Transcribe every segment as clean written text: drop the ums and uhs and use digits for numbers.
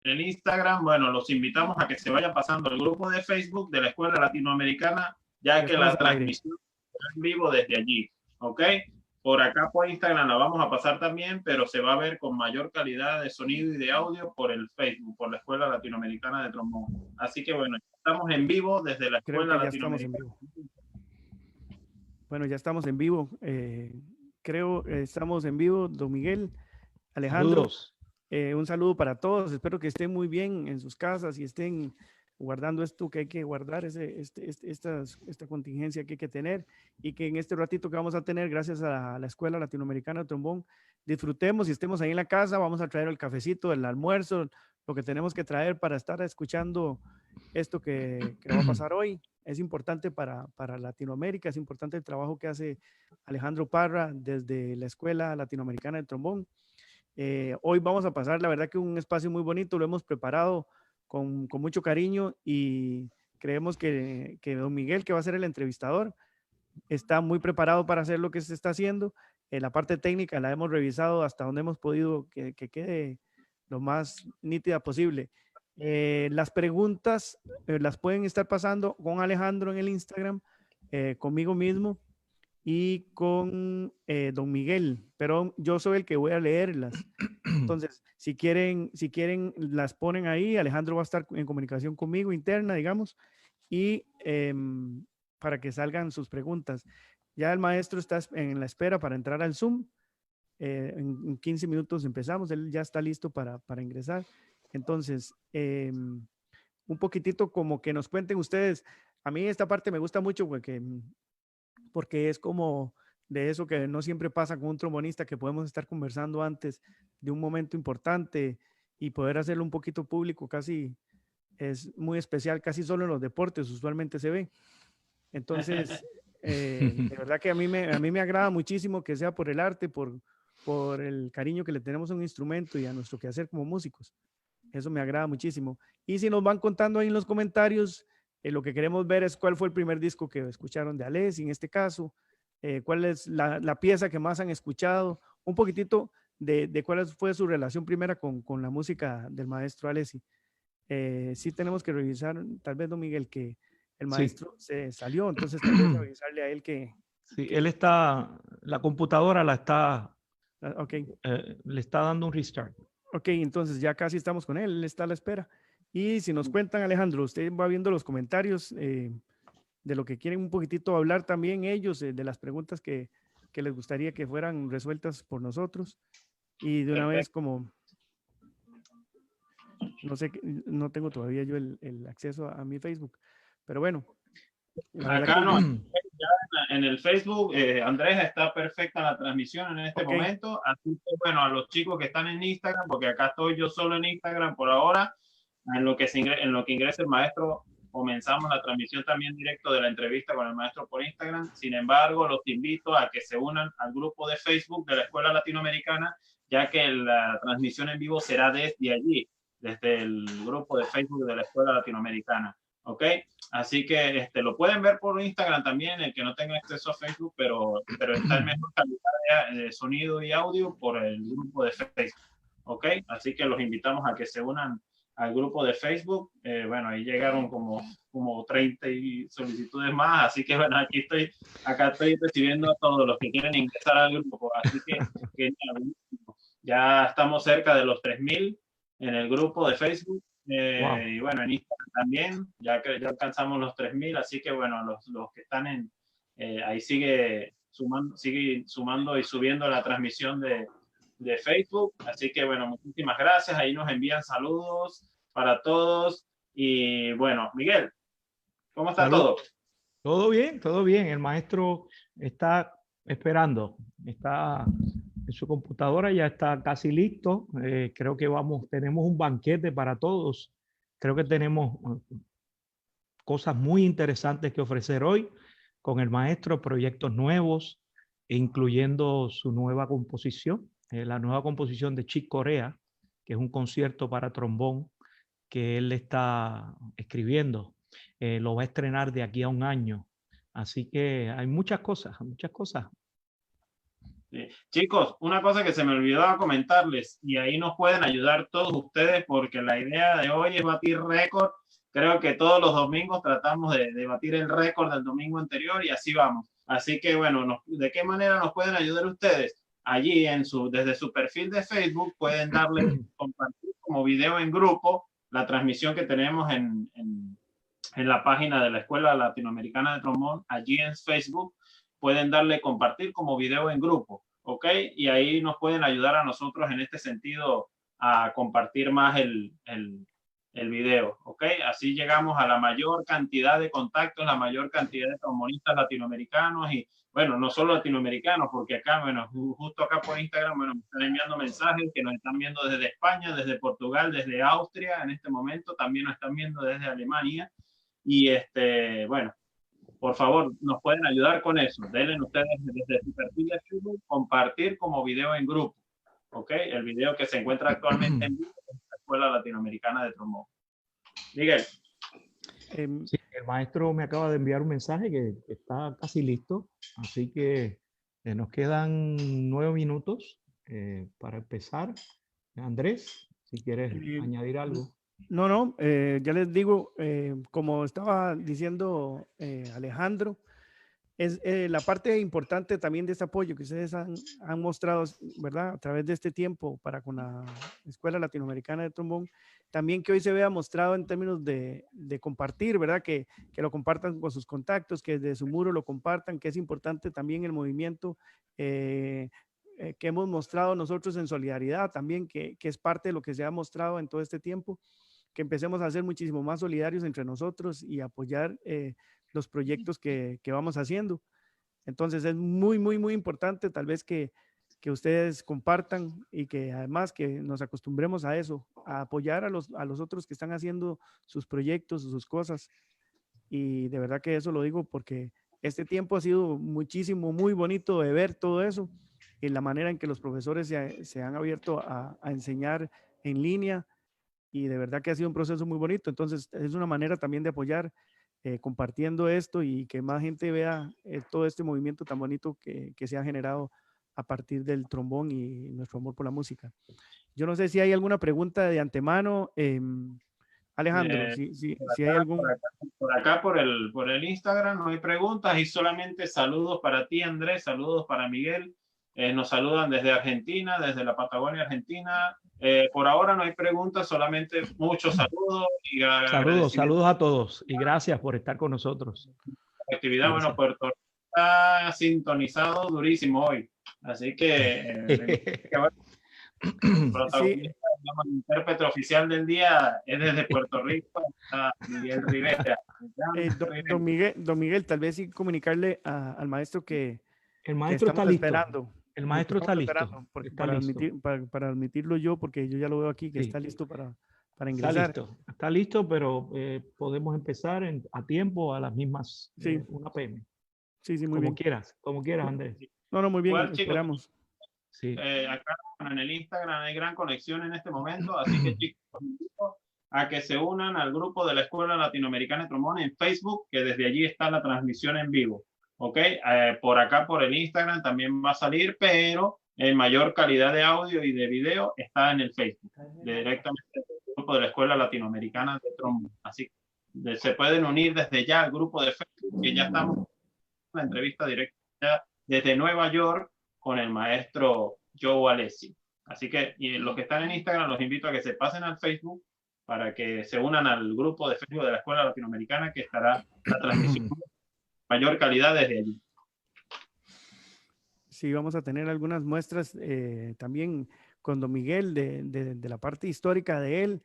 el Instagram, bueno, los invitamos a que se vayan pasando al grupo de Facebook de la Escuela Latinoamericana, ya que la transmisión está en vivo desde allí, ¿ok? Por acá por Instagram la vamos a pasar también, pero se va a ver con mayor calidad de sonido y de audio por el Facebook, por la Escuela Latinoamericana de Trombón. Así que bueno, estamos en vivo desde la Escuela Latinoamericana. Estamos en vivo. Bueno, ya estamos en vivo. Creo estamos en vivo, don Miguel, Alejandro. Saludos. Un saludo para todos. Espero que estén muy bien en sus casas y estén guardando esto que hay que guardar, esta contingencia que hay que tener, y que en este ratito que vamos a tener, gracias a la Escuela Latinoamericana de Trombón, disfrutemos y estemos ahí en la casa. Vamos a traer el cafecito, el almuerzo, lo que tenemos que traer para estar escuchando esto que va a pasar hoy. Es importante para Latinoamérica, es importante el trabajo que hace Alejandro Parra desde la Escuela Latinoamericana de Trombón. Hoy vamos a pasar, la verdad que un espacio muy bonito, lo hemos preparado con mucho cariño, y creemos que don Miguel, que va a ser el entrevistador, está muy preparado para hacer lo que se está haciendo. La parte técnica la hemos revisado hasta donde hemos podido que quede lo más nítida posible. Las preguntas las pueden estar pasando con Alejandro en el Instagram, conmigo mismo y con don Miguel, pero yo soy el que voy a leerlas. Entonces, si quieren, las ponen ahí. Alejandro va a estar en comunicación conmigo interna, digamos, y para que salgan sus preguntas. Ya el maestro está en la espera para entrar al Zoom. En 15 minutos empezamos, él ya está listo para ingresar. Entonces, un poquitito como que nos cuenten ustedes. A mí esta parte me gusta mucho porque es como de eso que no siempre pasa con un trombonista, que podemos estar conversando antes de un momento importante y poder hacerlo un poquito público. Casi es muy especial, casi solo en los deportes usualmente se ve. Entonces, de verdad que a mí me agrada muchísimo que sea por el arte, por el cariño que le tenemos a un instrumento y a nuestro quehacer como músicos. Eso me agrada muchísimo. Y si nos van contando ahí en los comentarios, lo que queremos ver es cuál fue el primer disco que escucharon de Alessi, en este caso, cuál es la pieza que más han escuchado, un poquitito de cuál fue su relación primera con la música del maestro Alessi. Sí tenemos que revisar, tal vez, don Miguel, que el maestro se salió, entonces tal vez revisarle a él que... Sí, él está, la computadora Okay. Le está dando un restart. Ok, entonces ya casi estamos con él está a la espera. Y si nos cuentan, Alejandro, usted va viendo los comentarios de lo que quieren un poquitito hablar también ellos, de las preguntas que les gustaría que fueran resueltas por nosotros. Y de una vez, como no sé, no tengo todavía yo el acceso a mi Facebook, pero bueno. Acá no, ya en el Facebook, Andrés, está perfecta la transmisión en este momento, así que bueno, a los chicos que están en Instagram, porque acá estoy yo solo en Instagram por ahora, en lo que ingrese el maestro, comenzamos la transmisión también directo de la entrevista con el maestro por Instagram. Sin embargo, los invito a que se unan al grupo de Facebook de la Escuela Latinoamericana, ya que la transmisión en vivo será desde allí, desde el grupo de Facebook de la Escuela Latinoamericana. ¿Ok? Así que lo pueden ver por Instagram también, el que no tenga acceso a Facebook, pero está en mejor calidad de sonido y audio por el grupo de Facebook. ¿Ok? Así que los invitamos a que se unan al grupo de Facebook. Bueno, ahí llegaron como 30 solicitudes más, así que bueno, acá estoy recibiendo a todos los que quieren ingresar al grupo. Así que ya estamos cerca de los 3,000 en el grupo de Facebook. Wow. Y bueno, en Instagram también, ya alcanzamos los 3,000, así que bueno, los que están ahí sigue sumando y subiendo la transmisión de Facebook, así que bueno, muchísimas gracias, ahí nos envían saludos para todos, y bueno, Miguel, ¿cómo está todo? Todo bien, el maestro está esperando, está en su computadora, ya está casi listo. Creo que tenemos un banquete para todos. Creo que tenemos cosas muy interesantes que ofrecer hoy con el maestro, proyectos nuevos, incluyendo su nueva composición, la nueva composición de Chick Corea, que es un concierto para trombón que él está escribiendo. Lo va a estrenar de aquí a un año. Así que hay muchas cosas, muchas cosas. Sí. Chicos, una cosa que se me olvidó comentarles, y ahí nos pueden ayudar todos ustedes, porque la idea de hoy es batir récord. Creo que todos los domingos tratamos de batir el récord del domingo anterior y así vamos. Así que bueno, ¿de qué manera nos pueden ayudar ustedes? Allí desde su perfil de Facebook pueden darle compartir como video en grupo la transmisión que tenemos en la página de la Escuela Latinoamericana de Trombón. Allí en Facebook pueden darle compartir como video en grupo, ¿ok? Y ahí nos pueden ayudar a nosotros en este sentido a compartir más el video, ¿ok? Así llegamos a la mayor cantidad de contactos, la mayor cantidad de trombonistas latinoamericanos y, bueno, no solo latinoamericanos, porque acá, bueno, justo acá por Instagram, bueno, me están enviando mensajes que nos están viendo desde España, desde Portugal, desde Austria, en este momento también nos están viendo desde Alemania y, bueno, por favor, nos pueden ayudar con eso. Denle ustedes desde su perfil de Facebook compartir como video en grupo, ¿ok? El video que se encuentra actualmente en vivo en la Escuela Latinoamericana de Trombón. Miguel. Sí, el maestro me acaba de enviar un mensaje que está casi listo, así que nos quedan 9 minutos para empezar. Andrés, si quieres añadir algo. No, ya les digo, como estaba diciendo Alejandro, es la parte importante también de este apoyo que ustedes han mostrado, ¿verdad? A través de este tiempo para con la Escuela Latinoamericana de Trombón, también que hoy se vea mostrado en términos de compartir, ¿verdad? Que lo compartan con sus contactos, que desde su muro lo compartan, que es importante también el movimiento que hemos mostrado nosotros en solidaridad también, que es parte de lo que se ha mostrado en todo este tiempo, que empecemos a ser muchísimo más solidarios entre nosotros y apoyar los proyectos que vamos haciendo. Entonces es muy, muy, muy importante tal vez que ustedes compartan y que además que nos acostumbremos a eso, a apoyar a los otros que están haciendo sus proyectos, sus cosas. Y de verdad que eso lo digo porque este tiempo ha sido muchísimo, muy bonito de ver todo eso y la manera en que los profesores se han abierto a enseñar en línea y de verdad que ha sido un proceso muy bonito. Entonces es una manera también de apoyar compartiendo esto y que más gente vea todo este movimiento tan bonito que se ha generado a partir del trombón y nuestro amor por la música. Yo no sé si hay alguna pregunta de antemano, Alejandro, si hay algún... Por acá, por el Instagram, no hay preguntas y solamente saludos para ti, Andrés, saludos para Miguel. Nos saludan desde Argentina, desde la Patagonia Argentina. Por ahora no hay preguntas, solamente muchos saludos. Y saludos a todos y gracias por estar con nosotros. La actividad, gracias. Bueno, Puerto Rico está sintonizado durísimo hoy. Así que, protagonista, digamos, el intérprete oficial del día es desde Puerto Rico, Miguel Rivera. Don Miguel, tal vez sí comunicarle al maestro que el maestro está listo. Esperando. El maestro está listo. Porque para admitirlo yo, porque yo ya lo veo aquí, que sí. Está listo para ingresar. Está listo, pero podemos empezar a tiempo a las mismas 1 p.m. Sí, muy como bien. Como quieras, Andrés. No, muy bien, igual, esperamos. Chicos, sí. Acá en el Instagram hay gran conexión en este momento, así que chicos, a que se unan al grupo de la Escuela Latinoamericana de Trombón en Facebook, que desde allí está la transmisión en vivo. ¿Ok? Por acá, por el Instagram también va a salir, pero en mayor calidad de audio y de video está en el Facebook, directamente del grupo de la Escuela Latinoamericana de Trombón. Así que se pueden unir desde ya al grupo de Facebook, que ya estamos en la entrevista directa desde Nueva York con el maestro Alessi. Así que los que están en Instagram los invito a que se pasen al Facebook para que se unan al grupo de Facebook de la Escuela Latinoamericana, que estará la transmisión mayor calidad desde allí. Sí, vamos a tener algunas muestras también con don Miguel de la parte histórica de él.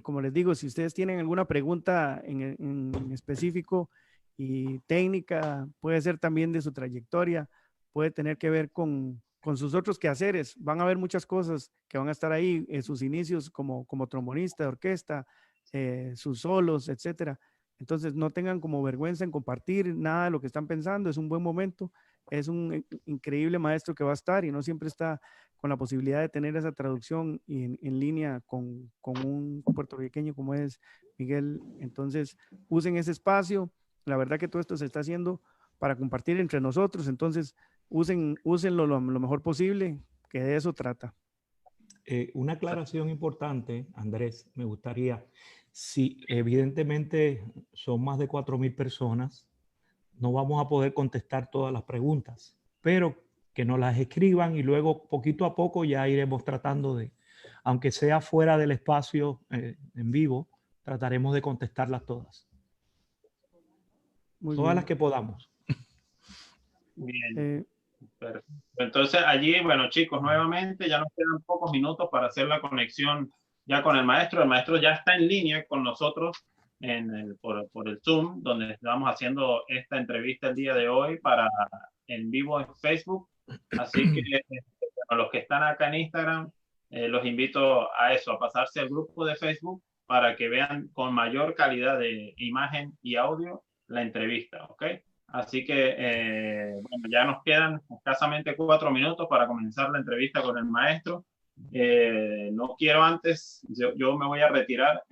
Como les digo, si ustedes tienen alguna pregunta en específico y técnica, puede ser también de su trayectoria, puede tener que ver con sus otros quehaceres. Van a haber muchas cosas que van a estar ahí, sus inicios como trombonista de orquesta, sus solos, etcétera. Entonces no tengan como vergüenza en compartir nada de lo que están pensando, es un buen momento, es un increíble maestro que va a estar y no siempre está con la posibilidad de tener esa traducción en línea con un puertorriqueño como es Miguel. Entonces usen ese espacio, la verdad que todo esto se está haciendo para compartir entre nosotros, entonces úsenlo lo mejor posible, que de eso trata. Una aclaración importante, Andrés, me gustaría, si evidentemente son más de 4.000 personas, no vamos a poder contestar todas las preguntas, pero que nos las escriban y luego poquito a poco ya iremos tratando de, aunque sea fuera del espacio en vivo, trataremos de contestarlas todas. Muy Todas bien. las que podamos. Bien. Perfecto. Entonces allí, bueno, chicos, nuevamente ya nos quedan pocos minutos para hacer la conexión ya con el maestro. El maestro ya está en línea con nosotros por el Zoom, donde estamos haciendo esta entrevista el día de hoy en vivo en Facebook. Así que a los que están acá en Instagram, los invito a eso, a pasarse al grupo de Facebook para que vean con mayor calidad de imagen y audio la entrevista, ¿ok? Así que, bueno, ya nos quedan escasamente 4 minutos para comenzar la entrevista con el maestro. No quiero antes, yo me voy a retirar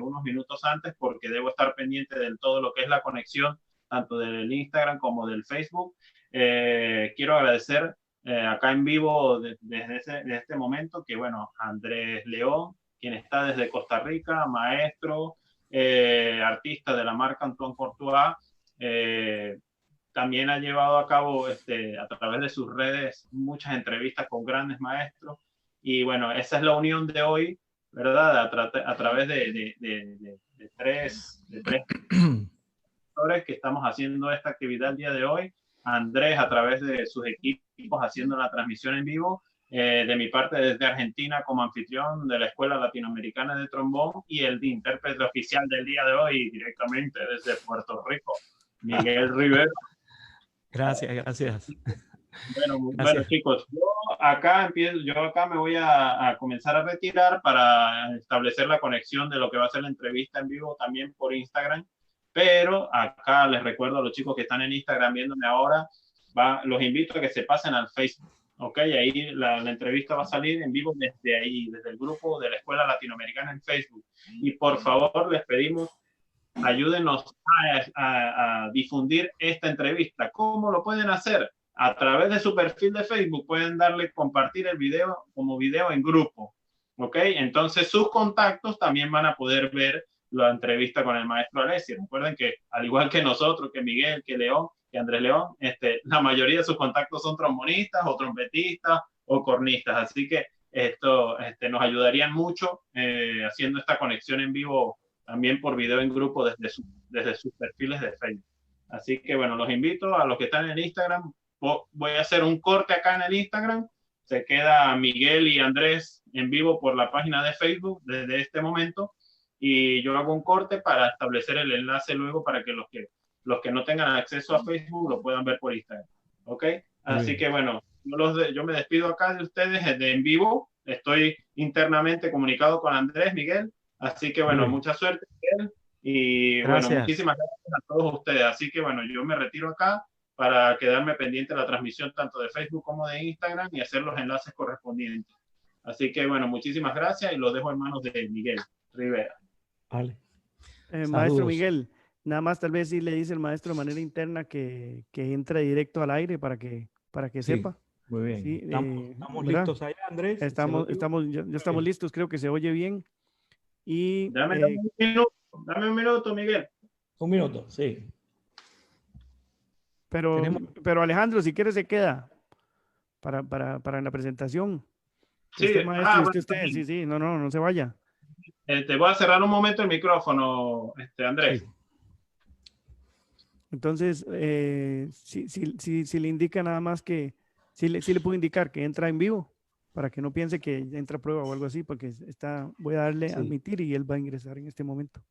unos minutos antes porque debo estar pendiente de todo lo que es la conexión, tanto del Instagram como del Facebook. Quiero agradecer acá en vivo desde este momento que, bueno, Andrés León, quien está desde Costa Rica, maestro, artista de la marca Antoine Courtois, también ha llevado a cabo a través de sus redes muchas entrevistas con grandes maestros y bueno, esa es la unión de hoy, ¿verdad? A través de tres que estamos haciendo esta actividad el día de hoy. Andrés a través de sus equipos haciendo la transmisión en vivo, de mi parte desde Argentina como anfitrión de la Escuela Latinoamericana de Trombón y el intérprete oficial del día de hoy directamente desde Puerto Rico, Miguel Rivera. Gracias, gracias. Bueno, chicos, yo acá me voy a comenzar a retirar para establecer la conexión de lo que va a ser la entrevista en vivo también por Instagram. Pero acá les recuerdo a los chicos que están en Instagram viéndome ahora, los invito a que se pasen al Facebook. Ok, ahí la entrevista va a salir en vivo desde ahí, desde el grupo de la Escuela Latinoamericana en Facebook. Y por favor, les pedimos, ayúdenos a difundir esta entrevista. ¿Cómo lo pueden hacer? A través de su perfil de Facebook pueden darle compartir el video como video en grupo. Ok, entonces sus contactos también van a poder ver la entrevista con el maestro Alessi. Recuerden que al igual que nosotros, que Miguel, que León, que Andrés León, la mayoría de sus contactos son trombonistas o trompetistas o cornistas. Así que esto nos ayudarían mucho haciendo esta conexión en vivo también por video en grupo desde sus perfiles de Facebook. Así que bueno, los invito a los que están en Instagram. Voy a hacer un corte acá en el Instagram. Se queda Miguel y Andrés en vivo por la página de Facebook desde este momento. Y yo hago un corte para establecer el enlace luego para que los que no tengan acceso a Facebook lo puedan ver por Instagram. ¿Ok? Así que bueno, yo me despido acá de ustedes en vivo. Estoy internamente comunicado con Andrés, Miguel. Así que bueno, mucha suerte, Miguel. Y gracias. Bueno, muchísimas gracias a todos ustedes. Así que bueno, yo me retiro acá para quedarme pendiente de la transmisión tanto de Facebook como de Instagram y hacer los enlaces correspondientes. Así que bueno, muchísimas gracias y los dejo en manos de Miguel Rivera. Vale. Maestro Miguel, nada más tal vez sí le dice el maestro de manera interna que entre directo al aire para que sí, sepa. Muy bien. Sí, ¿Estamos listos allá, Andrés? Ya estamos listos, creo que se oye bien. Y, dame un minuto, Miguel. Un minuto, sí. Pero Alejandro, si quiere se queda para la presentación. Sí, usted, maestro, usted. Sí, no se vaya. Te voy a cerrar un momento el micrófono, Andrés. Sí. Entonces, si le indica nada más que, sí le puedo indicar que entra en vivo, para que no piense que entra a prueba o algo así, porque voy a darle a admitir y él va a ingresar en este momento.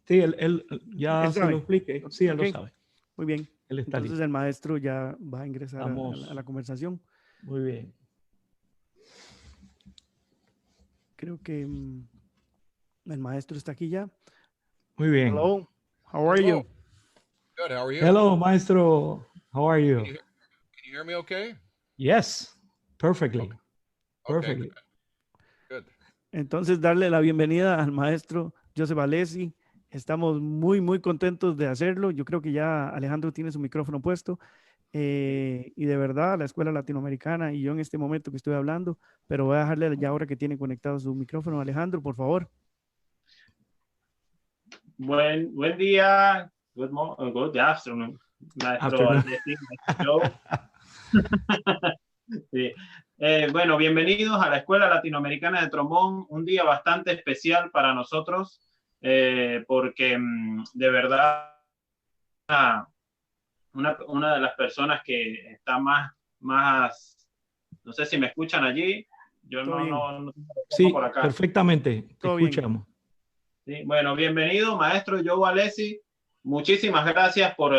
Sí, él ya se lo explique. Sí, él lo sabe. Muy bien. Entonces listo. El maestro ya va a ingresar a la conversación. Muy bien. Creo que el maestro está aquí ya. Muy bien. Hello, how are you? Good, how are you? Hello, maestro. How are you? Can you hear me okay? Yes, perfectly. Okay. Perfectly. Good. Entonces, darle la bienvenida al maestro Joseph Alessi. Estamos muy contentos de hacerlo. Yo creo que ya Alejandro tiene su micrófono puesto. y de verdad la Escuela Latinoamericana y yo en este momento que estoy hablando, pero voy a dejarle ya ahora que tiene conectado su micrófono, Alejandro, por favor. Buen día, good afternoon, maestro Alessi, maestro Joe. Sí. Bueno, bienvenidos a la Escuela Latinoamericana de Trombón, un día bastante especial para nosotros, porque de verdad una de las personas que está más, no sé si me escuchan allí, yo no sí, por acá. Perfectamente, te escuchamos. Sí, bueno, bienvenido, maestro Joe Alessi. Muchísimas gracias por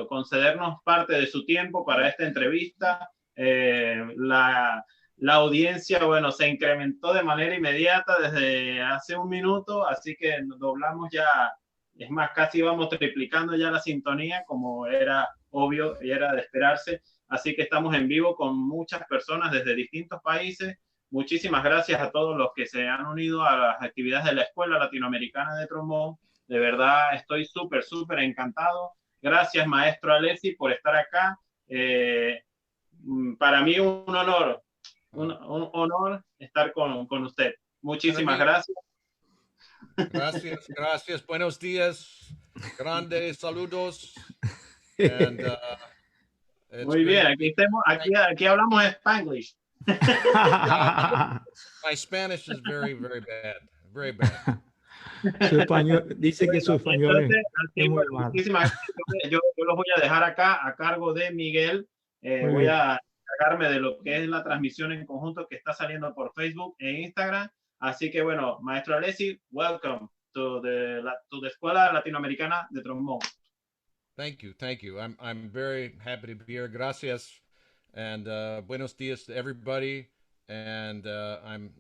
concedernos parte de su tiempo para esta entrevista. La audiencia, bueno, se incrementó de manera inmediata desde hace un minuto, así que nos doblamos ya, es más, casi vamos triplicando ya la sintonía, como era obvio y era de esperarse. Así que estamos en vivo con muchas personas desde distintos países. Muchísimas gracias a todos los que se han unido a las actividades de la Escuela Latinoamericana de Trombón. De verdad, estoy súper encantado. Gracias, maestro Alessi, por estar acá. Para mí un honor, un honor estar con usted. Muchísimas gracias. Gracias. Buenos días. Grandes saludos. And, muy bien, aquí hablamos Spanglish. Yeah, my Spanish is very bad. Very bad. Su español, dice que su español es muy malo. Yo los voy a dejar acá a cargo de Miguel. Voy a encargarme de lo que es la transmisión en conjunto que está saliendo por Facebook e Instagram. Así que bueno, maestro Alessi, welcome to the Escuela Latinoamericana de Trombón. Thank you. I'm very happy to be here. Gracias. And buenos dias to everybody. And I'm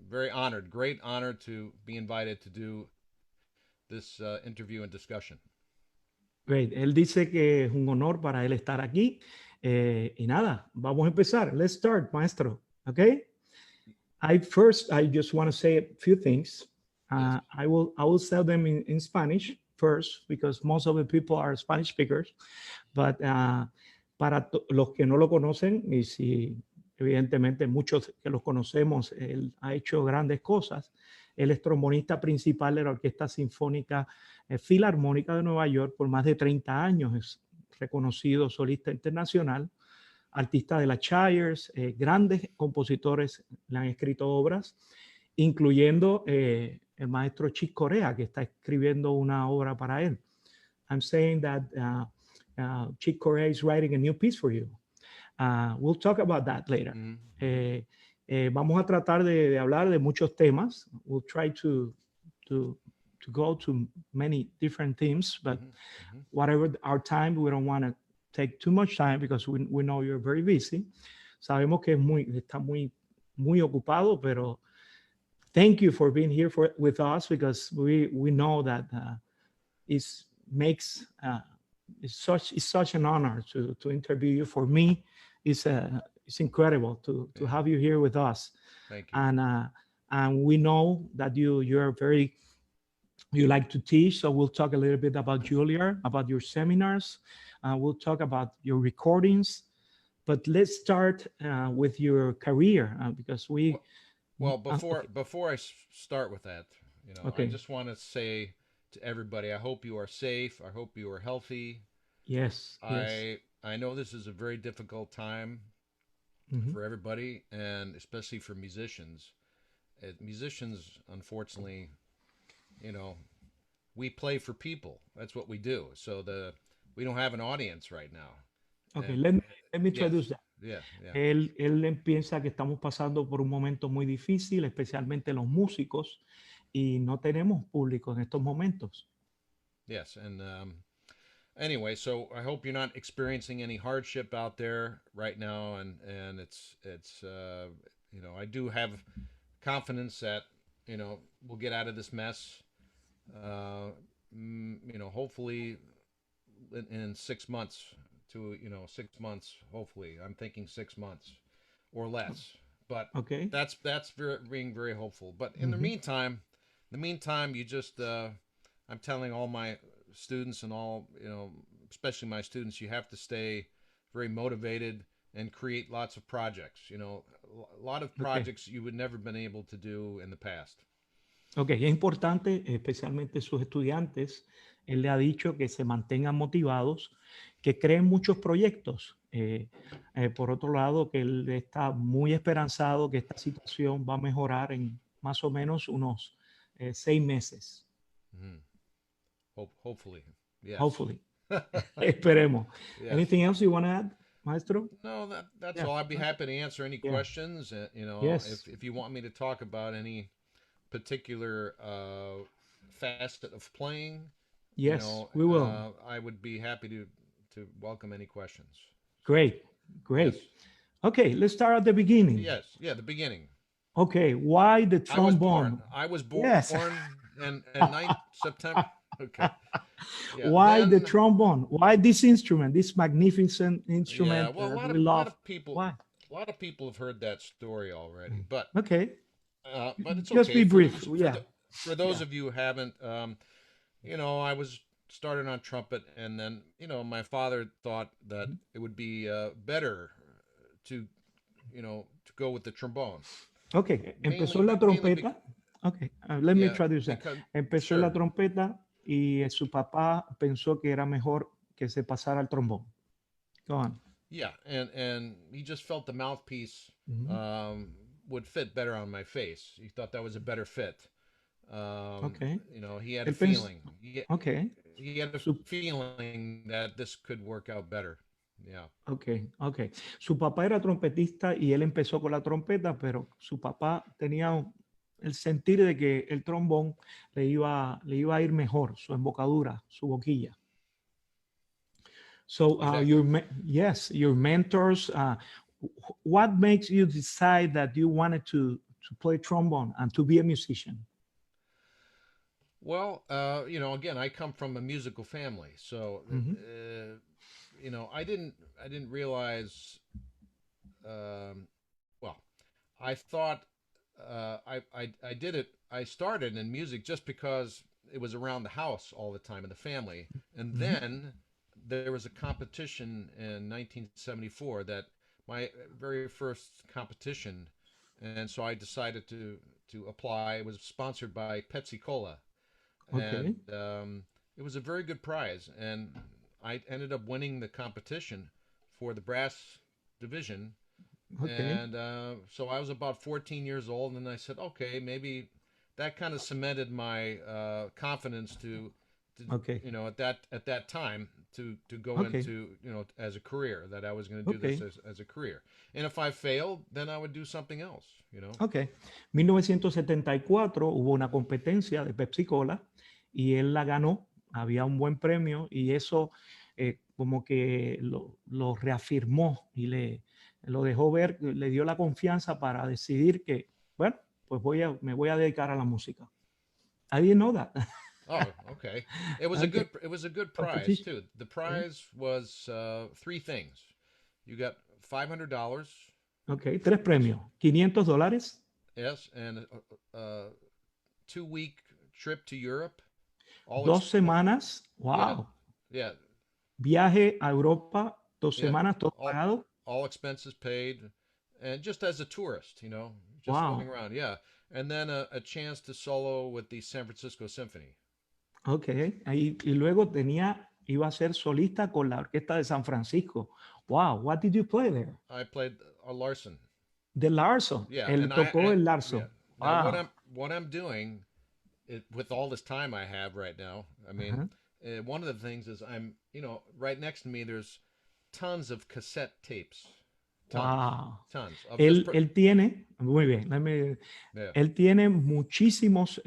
very honored, great honor to be invited to do this interview and discussion. Great. Él dice que es un honor para él estar aquí. Y nada, vamos a empezar. Let's start, maestro. Okay. I just want to say a few things. Yes. I will say them in Spanish first because most of the people are Spanish speakers. But para los que no lo conocen, y si evidentemente muchos que los conocemos, él ha hecho grandes cosas. Él es trombonista principal de la Orquesta Sinfónica Philharmónica de Nueva York por más de 30 años. Es reconocido solista internacional, artista de la Shires, grandes compositores le han escrito obras, incluyendo el maestro Chick Corea, que está escribiendo una obra para él. I'm saying that Chick Corea is writing a new piece for you. We'll talk about that later. Vamos a tratar de hablar de muchos temas. We'll try to go to many different themes, but whatever our time, we don't want to take too much time because we know you're very busy. Sabemos que está muy ocupado, pero thank you for being here with us because we know that it's such an honor to interview you. For me, it's incredible to have you here with us. Thank you. And we know that you like to teach, so we'll talk a little bit about Juilliard, about your seminars. We'll talk about your recordings, but let's start with your career because before I start with that, I just want to say to everybody, I hope you are safe. I hope you are healthy. Yes. I know this is a very difficult time for everybody, and especially for musicians. Musicians, unfortunately, we play for people. That's what we do. So we don't have an audience right now. Okay, let me introduce that. Yeah. Él piensa que estamos pasando por un momento muy difícil, especialmente los músicos, y no tenemos público en estos momentos. Yes, and anyway, so I hope you're not experiencing any hardship out there right now, and it's I do have confidence that we'll get out of this mess. Hopefully in 6 months to 6 months. Hopefully, I'm thinking 6 months or less. But that's being very hopeful. But in the meantime, you just I'm telling all my students and all especially my students, you have to stay very motivated and create lots of projects. You know, a lot of projects you would never been able to do in the past. Ok, es importante, especialmente sus estudiantes, él le ha dicho que se mantengan motivados, que creen muchos proyectos. Por otro lado, que él está muy esperanzado que esta situación va a mejorar en más o menos unos 6 meses. Hopefully, yes. Hopefully. Esperemos. Yes. Anything else you want to add, Maestro? No, that's all. I'd be happy to answer any questions. You know, Yes. if you want me to talk about any particular facet of playing, Yes, you know, we will. I would be happy to welcome any questions. Great. Yes. Okay, let's start at the beginning. Yes, yeah, the beginning. Okay, why the trombone? I was born Yes. in 9 September. Okay. Yeah, Why then, the trombone? Why this instrument, this magnificent instrument? Yeah, well, we love. a lot of people have heard that story already, but Okay. But it's Just okay. be brief. For those of you who haven't, you know, I was started on trumpet, and then, you know, my father thought that it would be better to, you know, to go with the trombone. Okay, empezó la trompeta. Okay, let me traduce that. Empezó la trompeta y su papá pensó que era mejor que se pasara al trombón. Go on. Yeah, and he just felt the mouthpiece would fit better on my face. He thought that was a better fit. Okay. You know, he had a feeling. Okay. He had a feeling that this could work out better. Yeah. Okay. Su papá era trompetista y él empezó con la trompeta, pero su papá tenía el sentir de que el trombón le iba a ir mejor, su embocadura, su boquilla. So, exactly. your mentors, what makes you decide that you wanted to play trombone and to be a musician? Well, you know, again, I come from a musical family, so you know, I didn't realize. Well, I thought I did it. I started in music just because it was around the house all the time in the family, and then there was a competition in 1974 that my very first competition, and so I decided to apply. It was sponsored by Pepsi Cola. Okay. And it was a very good prize, and I ended up winning the competition for the brass division. Okay. And so I was about 14 years old, and I said, okay, maybe that kind of cemented my confidence to you know, at that time to go into, you know, as a career, that I was going to do this as a career. And if I failed, then I would do something else, you know. Okay. 1974 hubo una competencia de Pepsi Cola y él la ganó. Había un buen premio y eso como que lo reafirmó y lo dejó ver, le dio la confianza para decidir que, bueno, pues me voy a dedicar a la música. I didn't know that. Oh, okay. It was a good prize too. The prize was 3 things. You got $500. Okay, 3 premios. $500. Yes, and a 2-week trip to Europe. 2 semanas. Wow. Yeah. Viaje a Europa, 2 semanas, todo pagado. All expenses paid, and just as a tourist, you know, just going around. Yeah, and then a chance to solo with the San Francisco Symphony. Okay, y luego iba a ser solista con la orquesta de San Francisco. Wow, what did you play there? I played a Larson. The Larson. Yeah, él tocó el Larson. Yeah. Wow. Now what I'm doing, with all this time I have right now, I mean, one of the things is you know, right next to me there's tons of cassette tapes. Tons. Él tiene, muy bien, él tiene muchísimos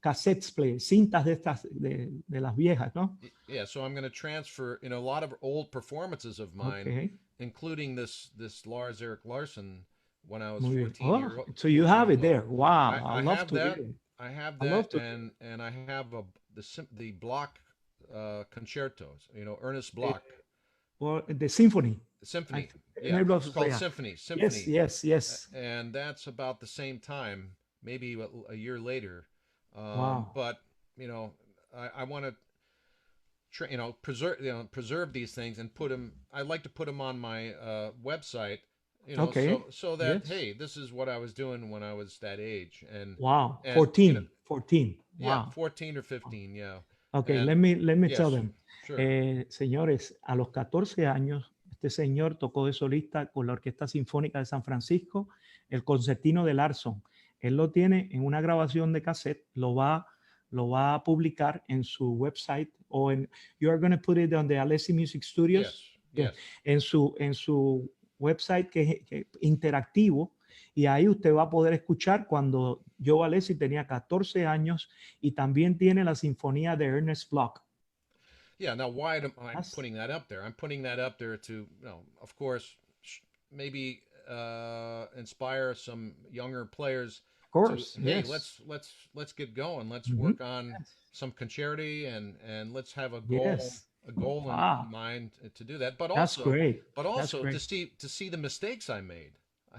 cassettes play, cintas de estas de las viejas, ¿no? Yeah, so I'm going to transfer, you know, a lot of old performances of mine, including this Lars Erik Larsson when I was 14 years old. So you have it there. Wow. I love that. I have that, and I have the Bloch concertos, you know, Ernest Bloch. Or the symphony. Symphony. Yeah, it's called Symphony. Yes. And that's about the same time, maybe a year later. Wow. But, you know, I want to preserve these things and put them. I like to put them on my website. Okay. So that Yes. hey, this is what I was doing when I was that age, and Wow. and 14. 14. yeah, Wow. 14 or 15, yeah. Okay, And let me tell yes, them. sure. Señores, a los 14 años, este señor tocó de solista con la Orquesta Sinfónica de San Francisco, el concertino de Larson. Él lo tiene en una grabación de cassette, lo va a publicar en su website o en, you are going to put it on the Alessi Music Studios. Yes. En su website que es interactivo, y ahí usted va a poder escuchar cuando Joe Alessi tenía 14 años, y también tiene la sinfonía de Ernest Bloch. Yeah. Now, why am I putting that up there? I'm putting that up there to, of course, maybe inspire some younger players. Of course, to, hey, yes. let's get going. Let's work on some concerti and let's have a goal. Yes. A goal in mind to do that, but That's also, great. but also great. to see the mistakes I made.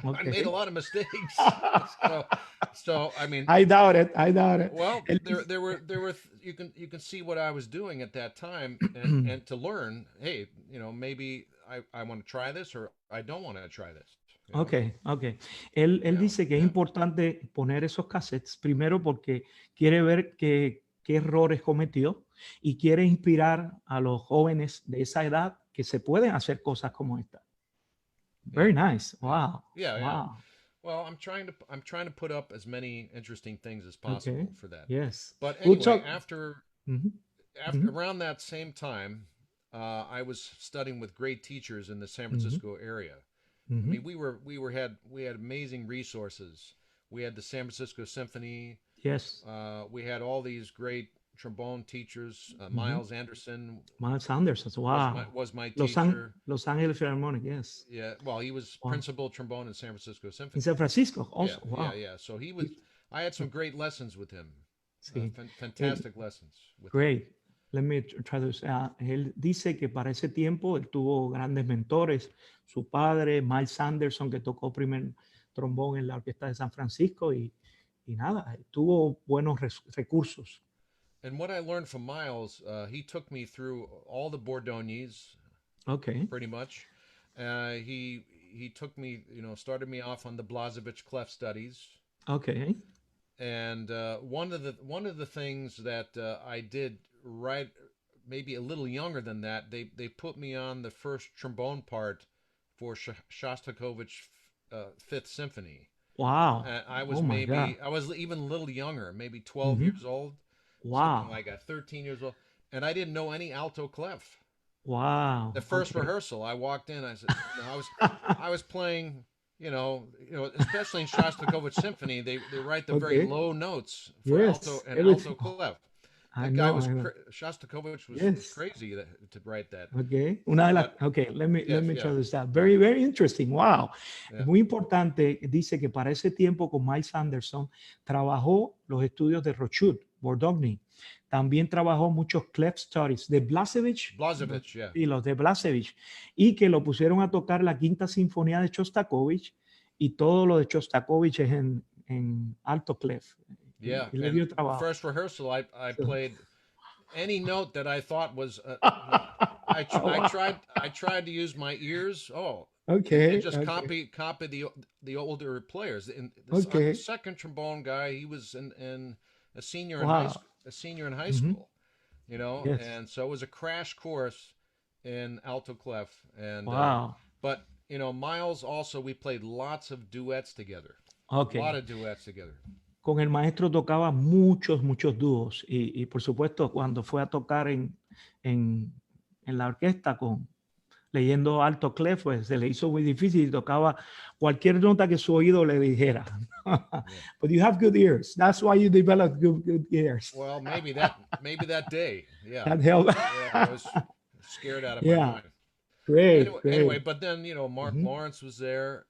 Okay. I made a lot of mistakes. So I mean, I doubt it. Well, there were you can see what I was doing at that time, and to learn, hey, maybe I want to try this or I don't want to try this. Okay. Él dice que es importante poner esos cassettes primero porque quiere ver qué errores cometió y quiere inspirar a los jóvenes de esa edad que se pueden hacer cosas como esta. Very nice. Wow. Yeah. Wow. Well, I'm trying to put up as many interesting things as possible for that. Yes. But anyway, after around that same time, I was studying with great teachers in the San Francisco area. I mean, we had amazing resources. We had the San Francisco Symphony. Yes. We had all these great trombone teachers. Miles Anderson. Wow. Was my teacher. Los Angeles Philharmonic. Yes. Yeah. Well, he was principal trombone in San Francisco Symphony. In San Francisco also. Yeah, wow. Yeah. So he was. I had some great lessons with him. Sí. Fantastic lessons. Great. Let me try this. Él dice que para ese tiempo él tuvo grandes mentores. Su padre, Miles Anderson, que tocó primer trombón en la Orquesta de San Francisco, y nada, tuvo buenos recursos. And what I learned from Miles, he took me through all the Bourdonniers. Okay. Pretty much. He took me, started me off on the Blazevich clef studies. Okay. And one of the things that I did right, maybe a little younger than that, they put me on the first trombone part for Shostakovich Fifth Symphony. Wow. I was I was even a little younger, maybe 12 years old. Wow. Something like that, 13 years old, and I didn't know any alto clef. Wow. The first rehearsal, I walked in. I said, I was playing, especially in Shostakovich Symphony, they write the very low notes for alto and alto clef. Shostakovich was crazy to write that. Okay. Let me try this out. Very, very interesting. Wow. Yeah. Muy importante. Dice que para ese tiempo con Miles Anderson trabajó los estudios de Rochud, Bordogny. También trabajó muchos clef studies de Blazevich. Y los de Blazevich. Y que lo pusieron a tocar la Quinta Sinfonía de Shostakovich, y todo lo de Shostakovich es en alto clef. Yeah, and first rehearsal, I played any note that I thought was. I tried to use my ears. And just copy the older players. And the second trombone guy, he was in a senior in high school. A senior in high school, and so it was a crash course in alto clef. And but Miles also, we played lots of duets together. Okay, a lot of duets together. Con el maestro tocaba muchos dúos, y por supuesto cuando fue a tocar en la orquesta leyendo alto clef, pues se le hizo muy difícil y tocaba cualquier nota que su oído le dijera. But you have good ears. That's why you develop good ears. Well, maybe that day. Yeah. That helped. I was scared out of my mind. Great. Anyway, but then, Mark Lawrence was there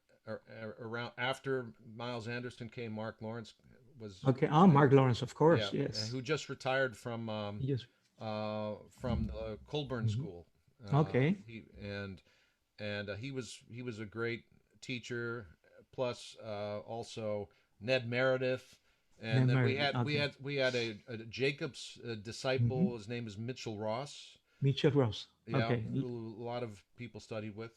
around after Miles Anderson came. Mark Lawrence was Mark Lawrence, of course, yes. Who just retired from the Colburn School. He was a great teacher. Plus, also Ned Meredith, and then we had a Jacobs disciple. His name is Mitchell Ross. Michel Ross. Yeah, Okay. who a lot of people studied with.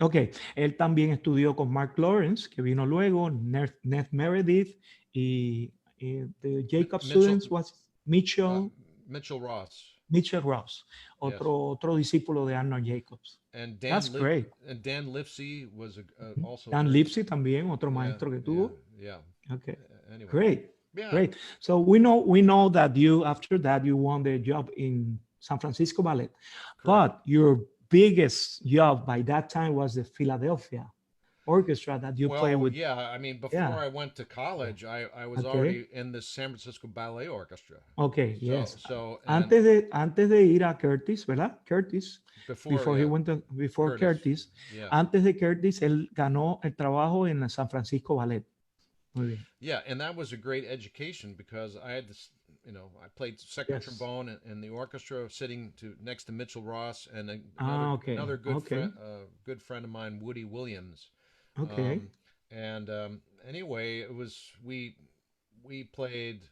Ok, él también estudió con Mark Lawrence, que vino luego, Ned Meredith, y the Jacob students was Mitchell Ross. Mitchell Ross, Yes. otro discípulo de Arnold Jacobs. And That's great. And Dan Lipsey was also. Dan Lipsey también, otro maestro que tuvo. Yeah. Okay. Anyway. Great. Yeah. Great. So we know that you, after that, you won the job in San Francisco Ballet. Correct. But your biggest job by that time was the Philadelphia Orchestra that you played with. Yeah, I mean, before I went to college, I was already in the San Francisco Ballet Orchestra. Okay, yes. So antes de ir a Curtis, ¿verdad? Curtis. Before he went to Curtis. Yeah. Antes de Curtis, él ganó el trabajo en la San Francisco Ballet. Muy bien. Yeah, and that was a great education because I had this, I played second trombone in the orchestra, sitting next to Mitchell Ross and another good friend of mine, Woody Williams. Okay. Anyway, it was we played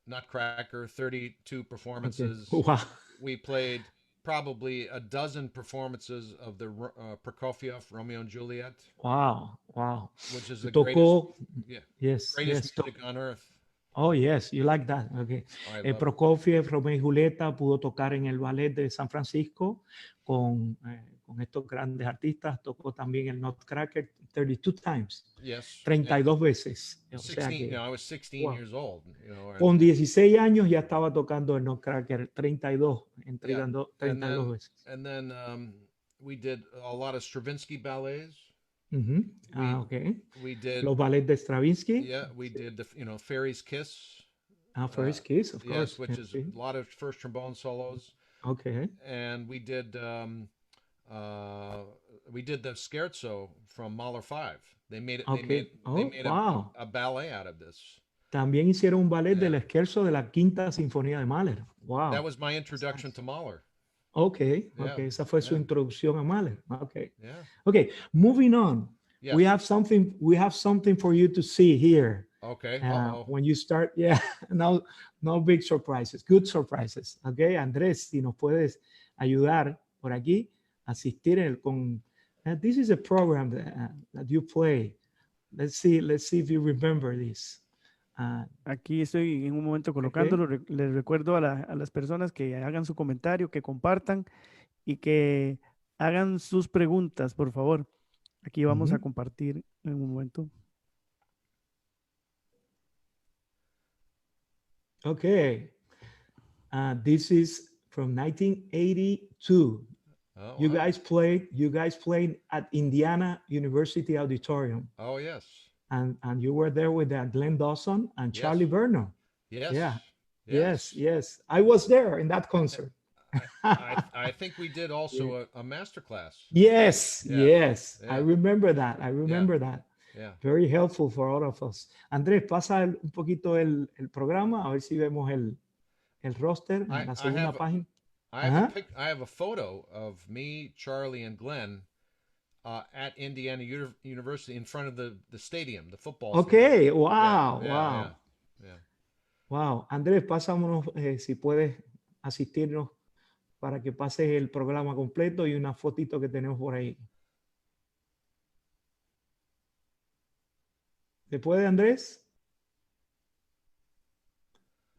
Nutcracker, 32 performances. Okay. Wow. We played probably a dozen performances of the Prokofiev Romeo and Juliet. Wow. Which is the greatest music on earth. Oh, yes, you like that. Okay. Prokofiev, Romeo y Julieta pudo tocar en el ballet de San Francisco con estos grandes artistas. Tocó también el Nutcracker 32 times. Yes. 32 veces. 16, I was 16 years old. Con 16 años ya estaba tocando el Nutcracker 32 veces. And then we did a lot of Stravinsky ballets. Okay. We did los ballets de Stravinsky. Yeah, we did the Fairy's Kiss. Fairy's Kiss, of course. Yes, which is a lot of first trombone solos. Okay. And we did the Scherzo from Mahler 5. They made it. Okay. They made a ballet out of this. También hicieron un ballet del Scherzo de la Quinta Sinfonía de Mahler. Wow. That was my introduction to Mahler. Okay. Esa fue su introducción a Mahler. Okay. Yeah. Okay, moving on. Yes. We have something for you to see here. Okay. When you start, no big surprises, good surprises. Okay, Andrés, si nos puedes ayudar por aquí, asistir con. This is a program that you play. Let's see if you remember this. Aquí estoy en un momento colocándolo. Okay. Les recuerdo a las personas que hagan su comentario, que compartan y que hagan sus preguntas, por favor. Aquí vamos a compartir en un momento. Okay. This is from 1982. You guys played at Indiana University Auditorium. Oh, yes. And you were there with Glenn Dawson and Charlie Vernon. Yes. Yeah. Yes. I was there in that concert. I think we did also a master class. Yes. I remember that. Yeah. Very helpful for all of us. Andrés, pasa un poquito el programa, a ver si vemos el roster en la segunda página. I have a photo of me, Charlie, and Glenn at Indiana University in front of the stadium, the football stadium. Wow. Wow. Andrés, pásanos si puedes asistirnos para que pases el programa completo y una fotito que tenemos por ahí. ¿Se puede, Andrés?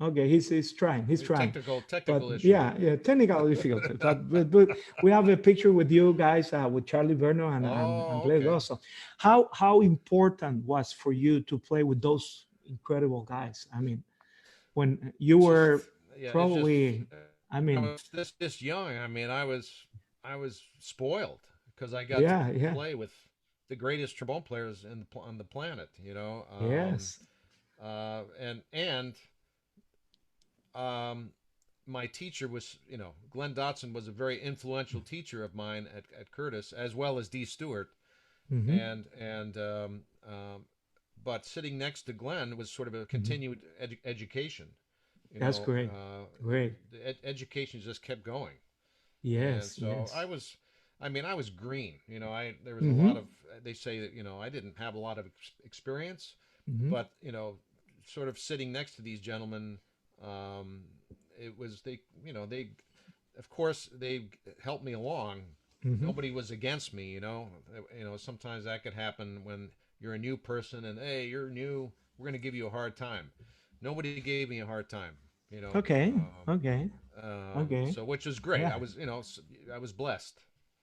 Okay, he's trying. Technical issue. Yeah, technical difficulty. but we have a picture with you guys, with Charlie Vernon and Glenn Dawson. How important was for you to play with those incredible guys? I mean, when you were probably... I was this young. I mean, I was spoiled because I got to play with the greatest trombone players on the planet. Yes. My teacher was, Glenn Dotson was a very influential teacher of mine at Curtis, as well as Dee Stewart, but sitting next to Glenn was sort of a continued education. That's great. Great. The education just kept going. Yes. And so I was green. There was a lot of. They say that I didn't have a lot of experience, but sort of sitting next to these gentlemen, it was they, you know, they, of course, they helped me along. Nobody was against me, you know. Sometimes that could happen when you're a new person and, hey, you're new, we're going to give you a hard time. Nobody gave me a hard time, you know. Okay. So which was great. Yeah. I was blessed.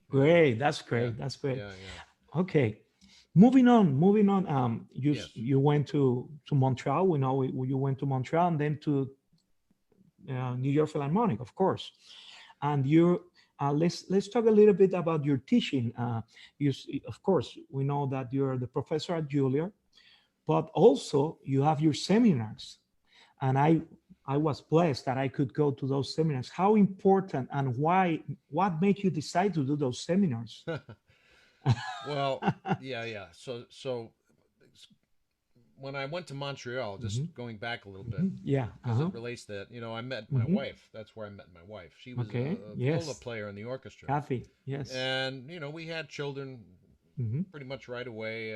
Great. That's great. Yeah. That's great. Yeah. Okay. Moving on. Yes. You went to Montreal. We know you went to Montreal and then to New York Philharmonic, of course. And let's talk a little bit about your teaching. Of course, we know that you're the professor at Juilliard, but also you have your seminars. And I was blessed that I could go to those seminars. How important and what made you decide to do those seminars? Well, yeah. So when I went to Montreal, just going back a little bit, because it relates to that, I met my wife. That's where I met my wife. She was a viola player in the orchestra. Kathy, yes. And, we had children pretty much right away.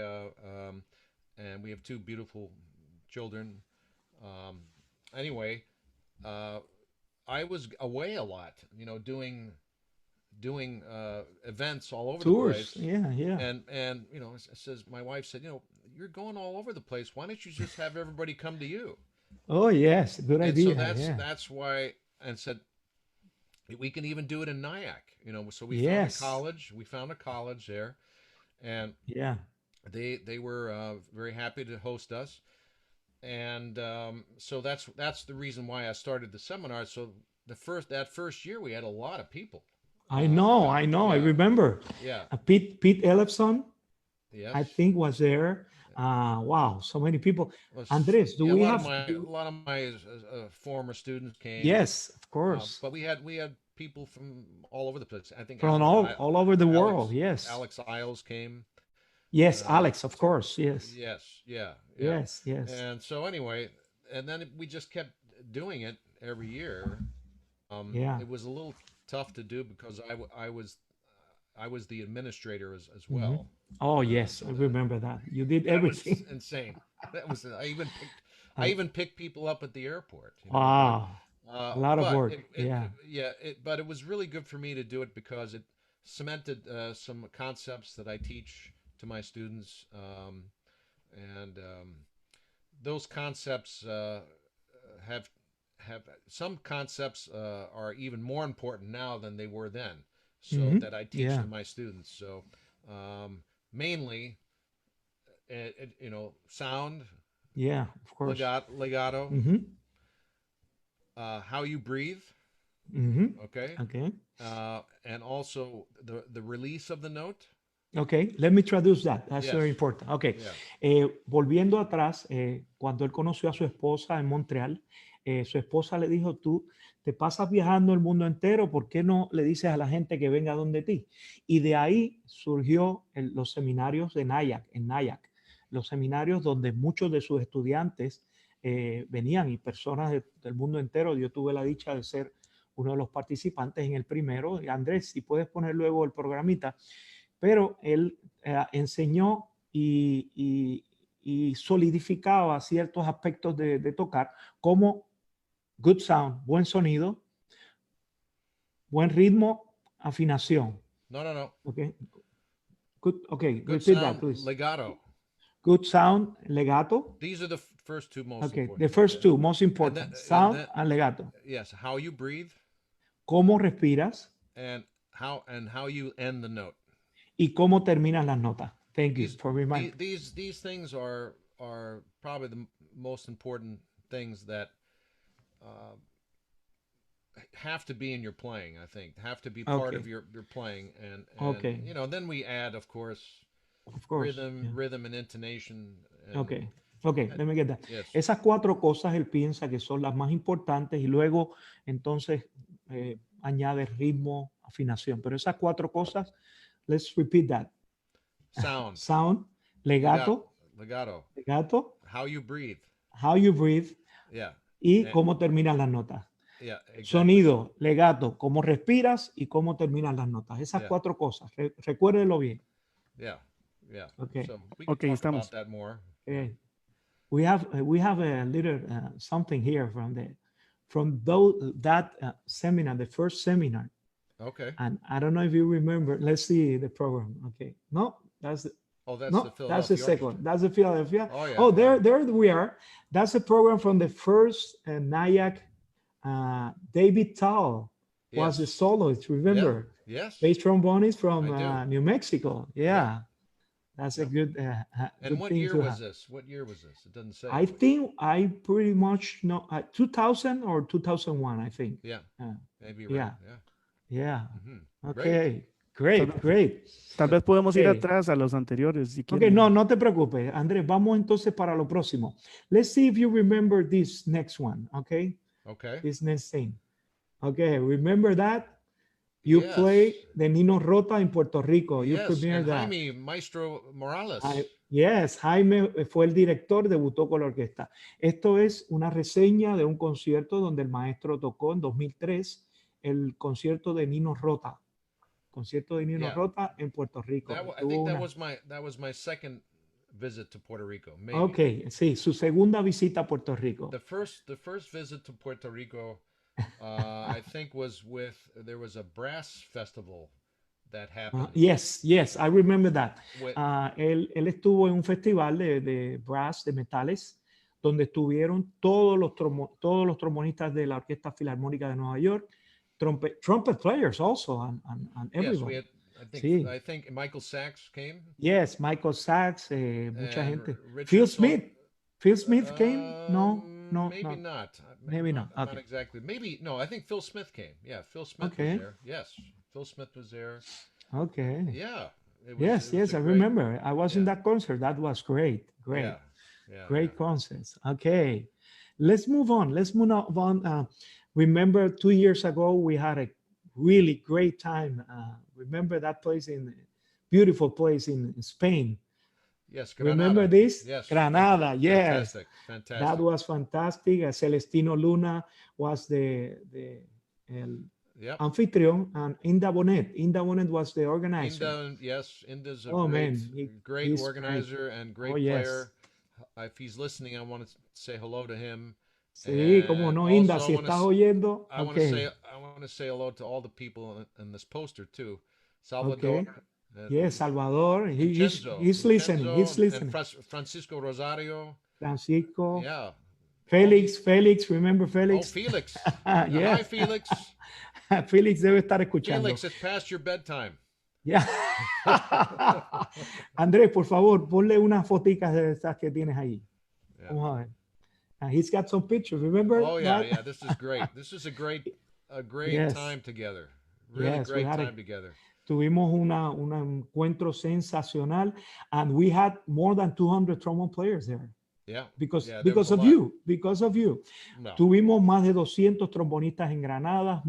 And we have 2 beautiful children. Anyway, I was away a lot, doing events all over Tours. the place. Yeah. And my wife said, you're going all over the place. Why don't you just have everybody come to you? Oh yes, good idea. So that's why, and said we can even do it in Nyack. So we found a college. We found a college there, and they were very happy to host us. And so that's the reason why I started the seminar. So that first year we had a lot of people. I know. Yeah. I remember. Yeah. Pete Ellefson, yes, I think was there. Wow, so many people. Andres, a lot of my former students came. Yes, of course. But we had people from all over the place. I think from all over the world. Yes. Alex Isles came. Yes, Alex, of course. Yes. Yes. Yeah. Yes. And so anyway, and then we just kept doing it every year. It was a little tough to do because I was the administrator as well. Oh yes, I remember that. You did everything. That was insane. That was I even picked people up at the airport. Wow, a lot of work. But it was really good for me to do it because it cemented some concepts that I teach to my students, and those concepts have some concepts are even more important now than they were then. So that I teach to my students. So mainly, sound. Yeah, of course. Legato. How you breathe. Okay. And also the release of the note. Okay, let me traduce that. That's very important. Okay. Volviendo atrás, cuando él conoció a su esposa en Montreal, su esposa le dijo, tú te pasas viajando el mundo entero, ¿por qué no le dices a la gente que venga donde ti? Y de ahí surgió los seminarios de Nyack, en Nyack, los seminarios donde muchos de sus estudiantes venían y personas del mundo entero. Yo tuve la dicha de ser uno de los participantes en el primero. Andrés, si puedes poner luego el programita, pero él enseñó y solidificaba ciertos aspectos de tocar como good sound, buen sonido, buen ritmo, afinación. No. Okay. Good repeat sound, that, please. Legato. Good sound, legato. These are the first 2 most important. The first 2 most important. Sound and legato. Yes, how you breathe. Cómo respiras. And how you end the note. Y cómo terminas las notas. Thank you for reminding. These things are probably the most important things that have to be in your playing. I think have to be part of your playing, and then we add, of course rhythm and intonation. And, let me get that. Yes. Esas 4 cosas él piensa que son las más importantes y luego entonces añade ritmo, afinación. Pero esas 4 cosas, let's repeat that. Sound, legato, how you breathe, y cómo terminan las notas. Exactly. Sonido, legato, cómo respiras y cómo terminan las notas. Esas 4 cosas, recuérdelo bien. Okay. So we can talk about that more. We have a little something here from that seminar, the first seminar. Okay. And I don't know if you remember. Let's see the program. Okay. No, that's the, Oh, that's no, the Philadelphia. that's the second one. That's the Philadelphia. Oh, yeah. Oh, there we are. That's a program from the first NIAC. David Tal was the soloist. Remember? Yeah. Yes. Bass trombonist from New Mexico. Yeah. That's a good. And good what thing year to was have. this? What year was this? It doesn't say. I think I pretty much know 2000 or 2001. I think. Yeah. Maybe. Right. Yeah. Yeah. Mm-hmm. Okay. Great. Tal vez podemos ir atrás a los anteriores. Si Okay, no te preocupes, Andrés. Vamos entonces para lo próximo. Let's see if you remember this next one. Okay. This next thing. Okay. Remember that you play the Nino Rota in Puerto Rico. You premiered that. Jaime Maestro Morales. Yes, Jaime fue el director, debutó con la orquesta. Esto es una reseña de un concierto donde el maestro tocó en 2003 el concierto de Nino Rota. Concierto de Nino Rota en Puerto Rico. I think that was my second visit to Puerto Rico. Maybe. Okay, sí, su segunda visita a Puerto Rico. The first visit to Puerto Rico, I think there was a brass festival that happened. Yes, I remember that. Él estuvo en un festival de brass, de metales, donde estuvieron todos los trombonistas de la Orquesta Filarmónica de Nueva York. Trumpet players also and everyone. Yes, I think Michael Sachs came. Yes, Michael Sachs, mucha gente. Phil Smith came? No, maybe not. Maybe not. Not exactly. Maybe no. I think Phil Smith came. Yeah, Phil Smith was there. Yes, Phil Smith was there. Okay. Yeah. Yes, I remember. I was in that concert. That was great. Great concerts. Okay, let's move on. Remember 2 years ago, we had a really great time. Remember that beautiful place in Spain? Yes, Granada. Remember this? Yes. Granada, yes. Fantastic. That was fantastic. Celestino Luna was the Amphitryon, and Inda Bonet was the organizer. Inda's a great organizer and great player. If he's listening, I want to say hello to him. Sí, como no, Inda, si estás oyendo. I want to say hello to all the people in this poster too. Salvador. Yes, Salvador. He's listening. He's listening. And Francisco Rosario. Francisco. Yeah. Felix. Remember Felix? Oh, Felix. Yeah. Hi, Felix. Felix debe estar escuchando. Felix, it's past your bedtime. Yeah. Andrés, por favor, ponle unas foticas de esas que tienes ahí. Yeah. Vamos a ver. He's got some pictures. Remember? Oh yeah. This is great. This is a great time together. Really great time together. Tuvimos un encuentro sensacional, and we had more than 200 trombone players there. Yeah. Because of you. No. Tuvimos más de 200 trombonistas en Granada,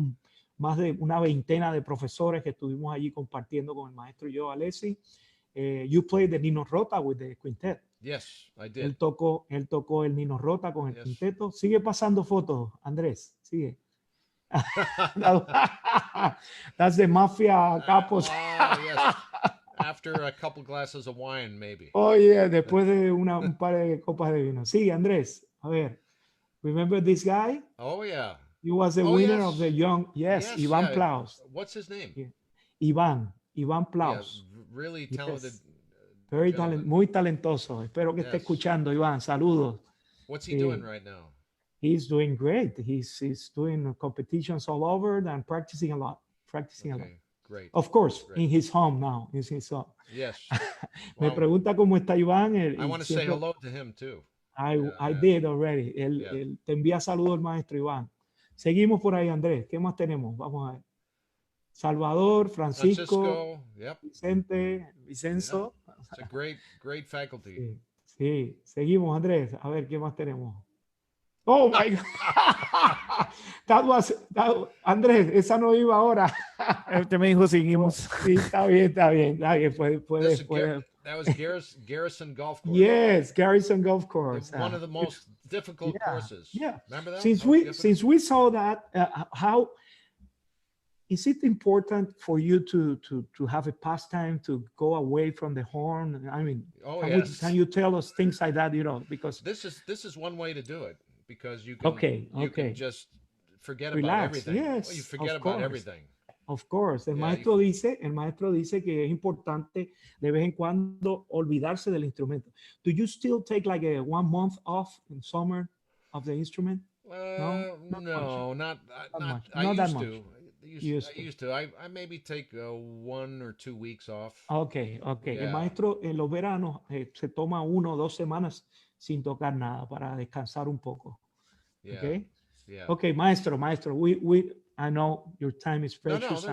más de una veintena de profesores que estuvimos allí compartiendo con el maestro y yo, Alessi. You played the Nino Rota with the quintet. Yes, I did. Él tocó el Nino Rota con el quinteto. Sigue pasando fotos, Andrés. Sigue. That's the mafia capos. Yes. After a couple glasses of wine, maybe. Oh, yeah, después de un par de copas de vino. Sí, Andrés. A ver. Remember this guy? Oh, yeah. He was the winner of the young. Yes, Iván Plaus. What's his name? Yeah. Iván Plaus. Yeah, really talented. Yes. Very muy talentoso. Espero que esté escuchando, Iván. Saludos. What's he doing right now? He's doing great. He's doing competitions all over and practicing a lot. Great. Of course, in his home now. In his home. Yes. Me pregunta cómo está Iván. I want to say hello to him too. I did already. Te envía saludos el maestro Iván. Seguimos por ahí, Andrés. ¿Qué más tenemos? Vamos a ver. Salvador, Francisco, Vicente, Vicenzo. Yeah. It's a great faculty. Sí, seguimos, Andrés. A ver, ¿qué más tenemos? Oh, my God. Andrés, esa no iba ahora. Usted me dijo, seguimos. Sí, está bien. Puede. That was Garrison Golf Course. Yes, Garrison Golf Course. One of the most difficult courses. Yeah. Remember that? Since we saw that, how is it important for you to have a pastime to go away from the horn? I mean, can you tell us things like that? Because this is one way to do it, because you can you can just forget Relax. about everything. Yes, well, you forget of about course. everything. Of course. El Yeah, maestro dice que es importante de vez en cuando olvidarse del instrumento. Do you still take like a 1 month off in summer of the instrument? No, no, not much. I Not that used much. to. I used to. I maybe take 1 or 2 weeks off. Okay. Yeah. El maestro en los veranos se toma 1 o 2 semanas sin tocar nada para descansar un poco. Yeah. Okay. Yeah. Okay, maestro. I know your time is precious,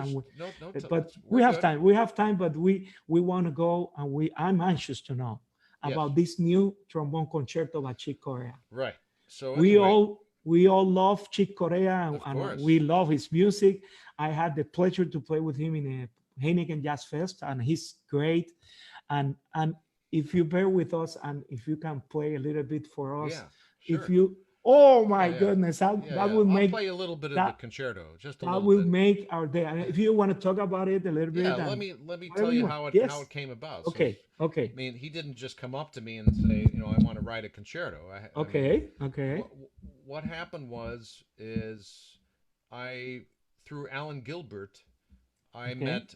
but we have time. We have time, but we want to go, and I'm anxious to know about this new trombone concerto by Chick Corea. Right. So anyway, we all love Chick Corea, and we love his music. I had the pleasure to play with him in a Heineken Jazz Fest, and he's great. And if you bear with us, and if you can play a little bit for us, sure. if you. Oh my goodness! That will make. I'll play a little bit of the concerto, just a little bit. That will make our day. If you want to talk about it a little bit. Yeah, let me tell you how it came about. Okay. I mean, he didn't just come up to me and say, I want to write a concerto. Okay. What happened through Alan Gilbert, I met.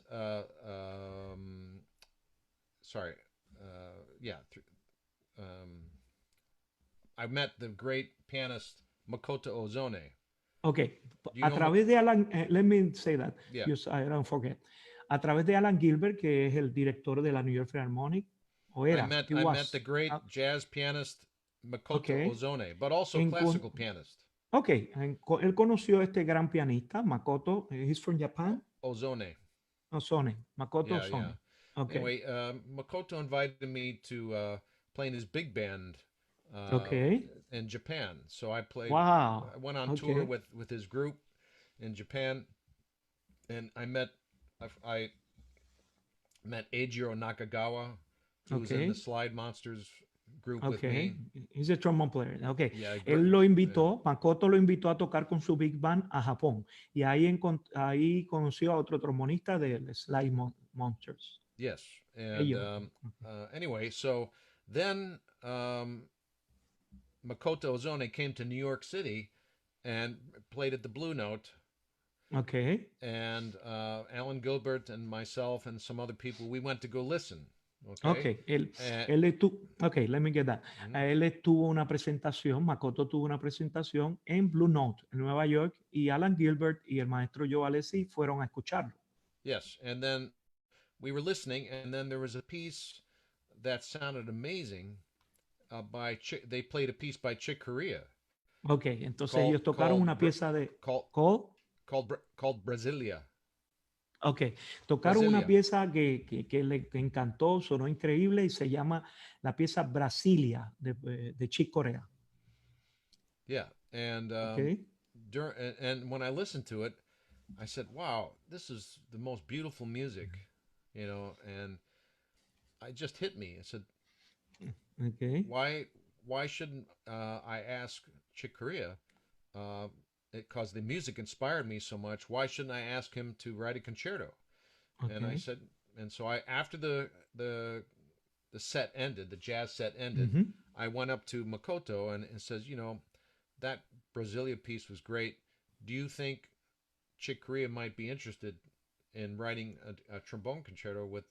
I met the great pianist Makoto Ozone. Okay. A través de Alan, let me say that. Yeah. Just, I don't forget. A través de Alan Gilbert, que es el director de la New York Philharmonic. I met the great jazz pianist Makoto Ozone, but also classical pianist. Okay. Él conoció a este gran pianista, Makoto. He's from Japan. Ozone. Makoto Ozone. Yeah. Okay. Anyway, Makoto invited me to play in his big band. In Japan, so I played. Wow! I went on tour with his group in Japan, and I met Eijiro Nakagawa, who was in the Slide Monsters group with me. He's a trombone player. Okay. Yeah, Él lo invitó, Makoto lo invitó a tocar con su big band a Japón, y ahí conoció a otro trombonista de Slide Monsters. Yes, and anyway, so then. Makoto Ozone came to New York City and played at the Blue Note. Okay. And Alan Gilbert and myself and some other people, we went to go listen. Okay. Okay, let me get that. Él tuvo una presentación, Makoto tuvo una presentación en Blue Note, en Nueva York, y Alan Gilbert y el maestro Alessi fueron a escucharlo. Yes, and then we were listening, and then there was a piece that sounded amazing. They played a piece by Chick Corea. Okay, entonces ellos tocaron una pieza de called Brasilia. Okay, tocaron una pieza que le encantó, sonó increíble y se llama la pieza Brasilia de Chick Corea. Yeah, and and when I listened to it, I said, "Wow, this is the most beautiful music," and it just hit me. I said. Okay. Why shouldn't I ask Chick Corea? Because the music inspired me so much. Why shouldn't I ask him to write a concerto? Okay. And I said, and so after the set ended, the jazz set ended, I went up to Makoto and says, that Brasilia piece was great. Do you think Chick Corea might be interested in writing a trombone concerto with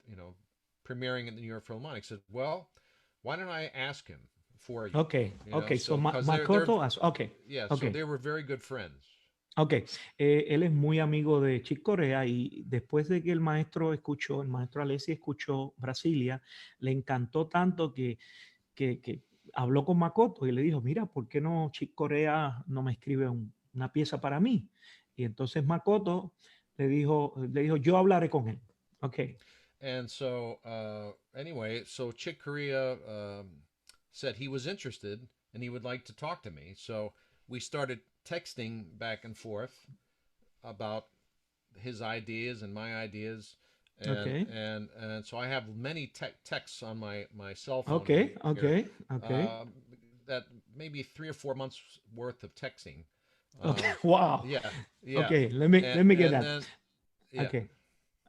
premiering at the New York Philharmonic? I said, well. Why don't I ask him for you? Okay. So Makoto asked. Okay. Yeah. So they were very good friends. Okay. Él es muy amigo de Chick Corea y después de que el maestro Alessi escuchó Brasilia, le encantó tanto que habló con Makoto y le dijo, mira, ¿por qué no Chick Corea no me escribe una pieza para mí? Y entonces Makoto le dijo, yo hablaré con él. Okay. And so, anyway, so Chick Corea said he was interested and he would like to talk to me. So we started texting back and forth about his ideas and my ideas. And, and so I have many texts on my cell phone. Okay. That maybe 3 or 4 months worth of texting. Okay. Wow. Yeah. Okay. Let me get that. Then, yeah. Okay.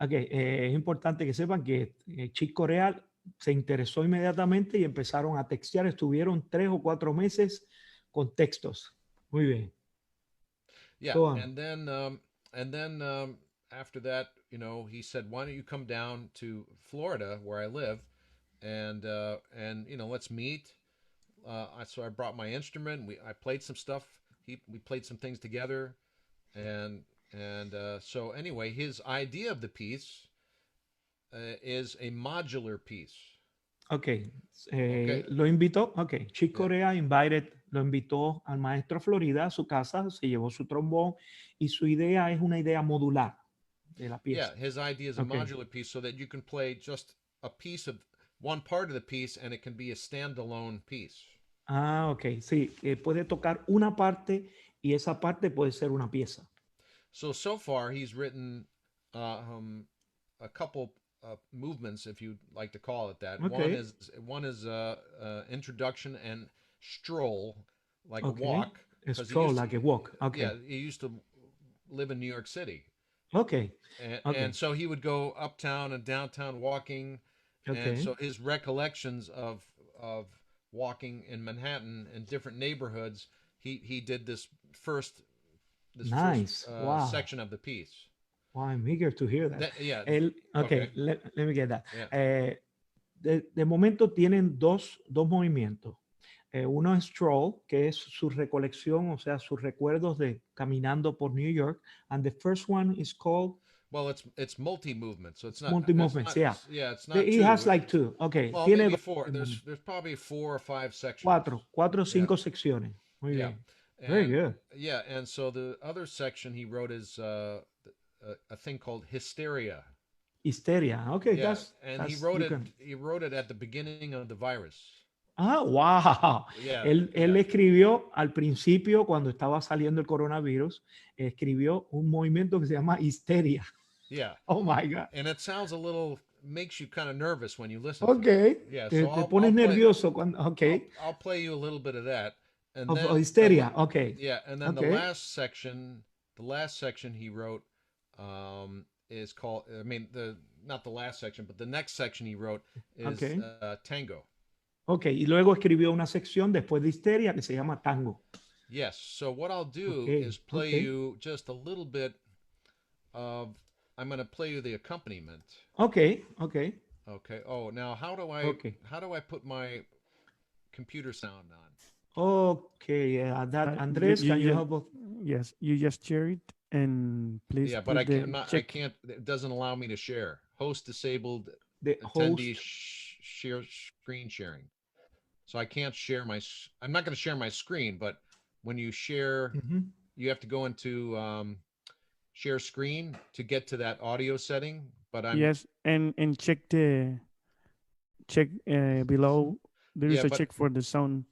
Es importante que sepan que Chick Corea se interesó inmediatamente y empezaron a textear. Estuvieron 3 o 4 meses con textos. Muy bien. Yeah, Go on. and then after that, you know, he said, "Why don't you come down to Florida, where I live, and you know, let's meet." So I brought my instrument. I played some stuff. We played some things together, and so anyway, his idea of the piece is a modular piece. Okay. Okay. Lo invitó. Okay. Chick Yeah. Corea lo invitó al maestro Florida a su casa, se llevó su trombón y su idea es una idea modular de la Yeah, pieza. his idea is a Okay. modular piece so that you can play just a piece of one part of the piece and it can be a standalone piece. Ah, ok. Sí, puede tocar una parte y esa parte puede ser una pieza. So far he's written a couple movements, if you'd like to call it that. Okay. One is introduction and stroll, like Okay. a walk. A stroll, like a walk. Okay. Yeah, he used to live in New York City. Okay. And so he would go uptown and downtown walking. Okay. And so his recollections of walking in Manhattan in different neighborhoods, he did this first Nice. Wow. section of the piece. Wow, I'm eager to hear that. Yeah. Okay. Let me get that. Yeah. De momento tienen dos movimientos. Uno es stroll, que es su recolección, o sea, sus recuerdos de caminando por New York. And the first one is called... Well, it's multi-movement, so it's not... Multi-movements, yeah. Yeah, it's not He two. has like two. Okay. Well, Tiene maybe four. There's probably 4 or 5 sections. Cuatro o cinco secciones. Muy bien. Very good. Yeah, and so the other section he wrote is a thing called hysteria. Hysteria. Okay, Yeah, that's he wrote it at the beginning of the virus. Ah, wow. Yeah, Él escribió al principio, cuando estaba saliendo el coronavirus, escribió un movimiento que se llama histeria. Yeah. Oh my God. And it sounds makes you kind of nervous when you listen. Okay. To it. Yeah. Te pones nervioso cuando. Okay. I'll play you a little bit of that. And of then hysteria. Okay. Yeah, and then the last section he wrote is called. I mean, not the last section, but the next section he wrote is tango. Okay, y luego escribió una sección después de histeria que se llama tango. Yes. So what I'll do is play you just a little bit of. I'm going to play you the accompaniment. Okay. Oh, now how do I put my computer sound on? Okay, Andres, can you help us? Yes, you just share it and please. Yeah, but I can't. It doesn't allow me to share. Host disabled. The attendee share screen sharing. So I can't share I'm not going to share my screen, but when you share, you have to go into share screen to get to that audio setting. But yes, and check below. There is a check for the sound.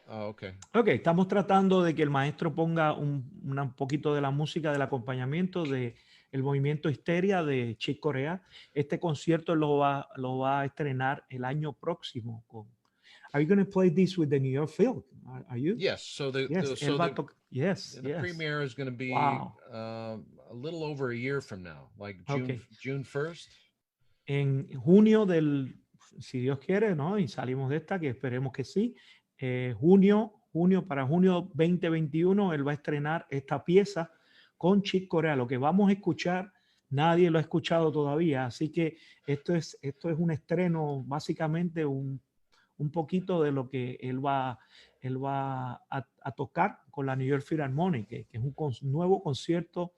Oh, okay. Okay, estamos tratando de que el maestro ponga un poquito de la música del acompañamiento de el movimiento Histeria de Chick Corea. Este concierto lo va a estrenar el año próximo. Are you going to play this with the New York Phil? Are you? Yes. So the premiere is going to be a little over a year from now, like June 1st. En junio si Dios quiere, ¿no? Y salimos de esta, que esperemos que sí. Junio 2021, él va a estrenar esta pieza con Chick Corea. Lo que vamos a escuchar, nadie lo ha escuchado todavía, así que esto es un estreno, básicamente un poquito de lo que él va a tocar con la New York Philharmonic, que es un nuevo concierto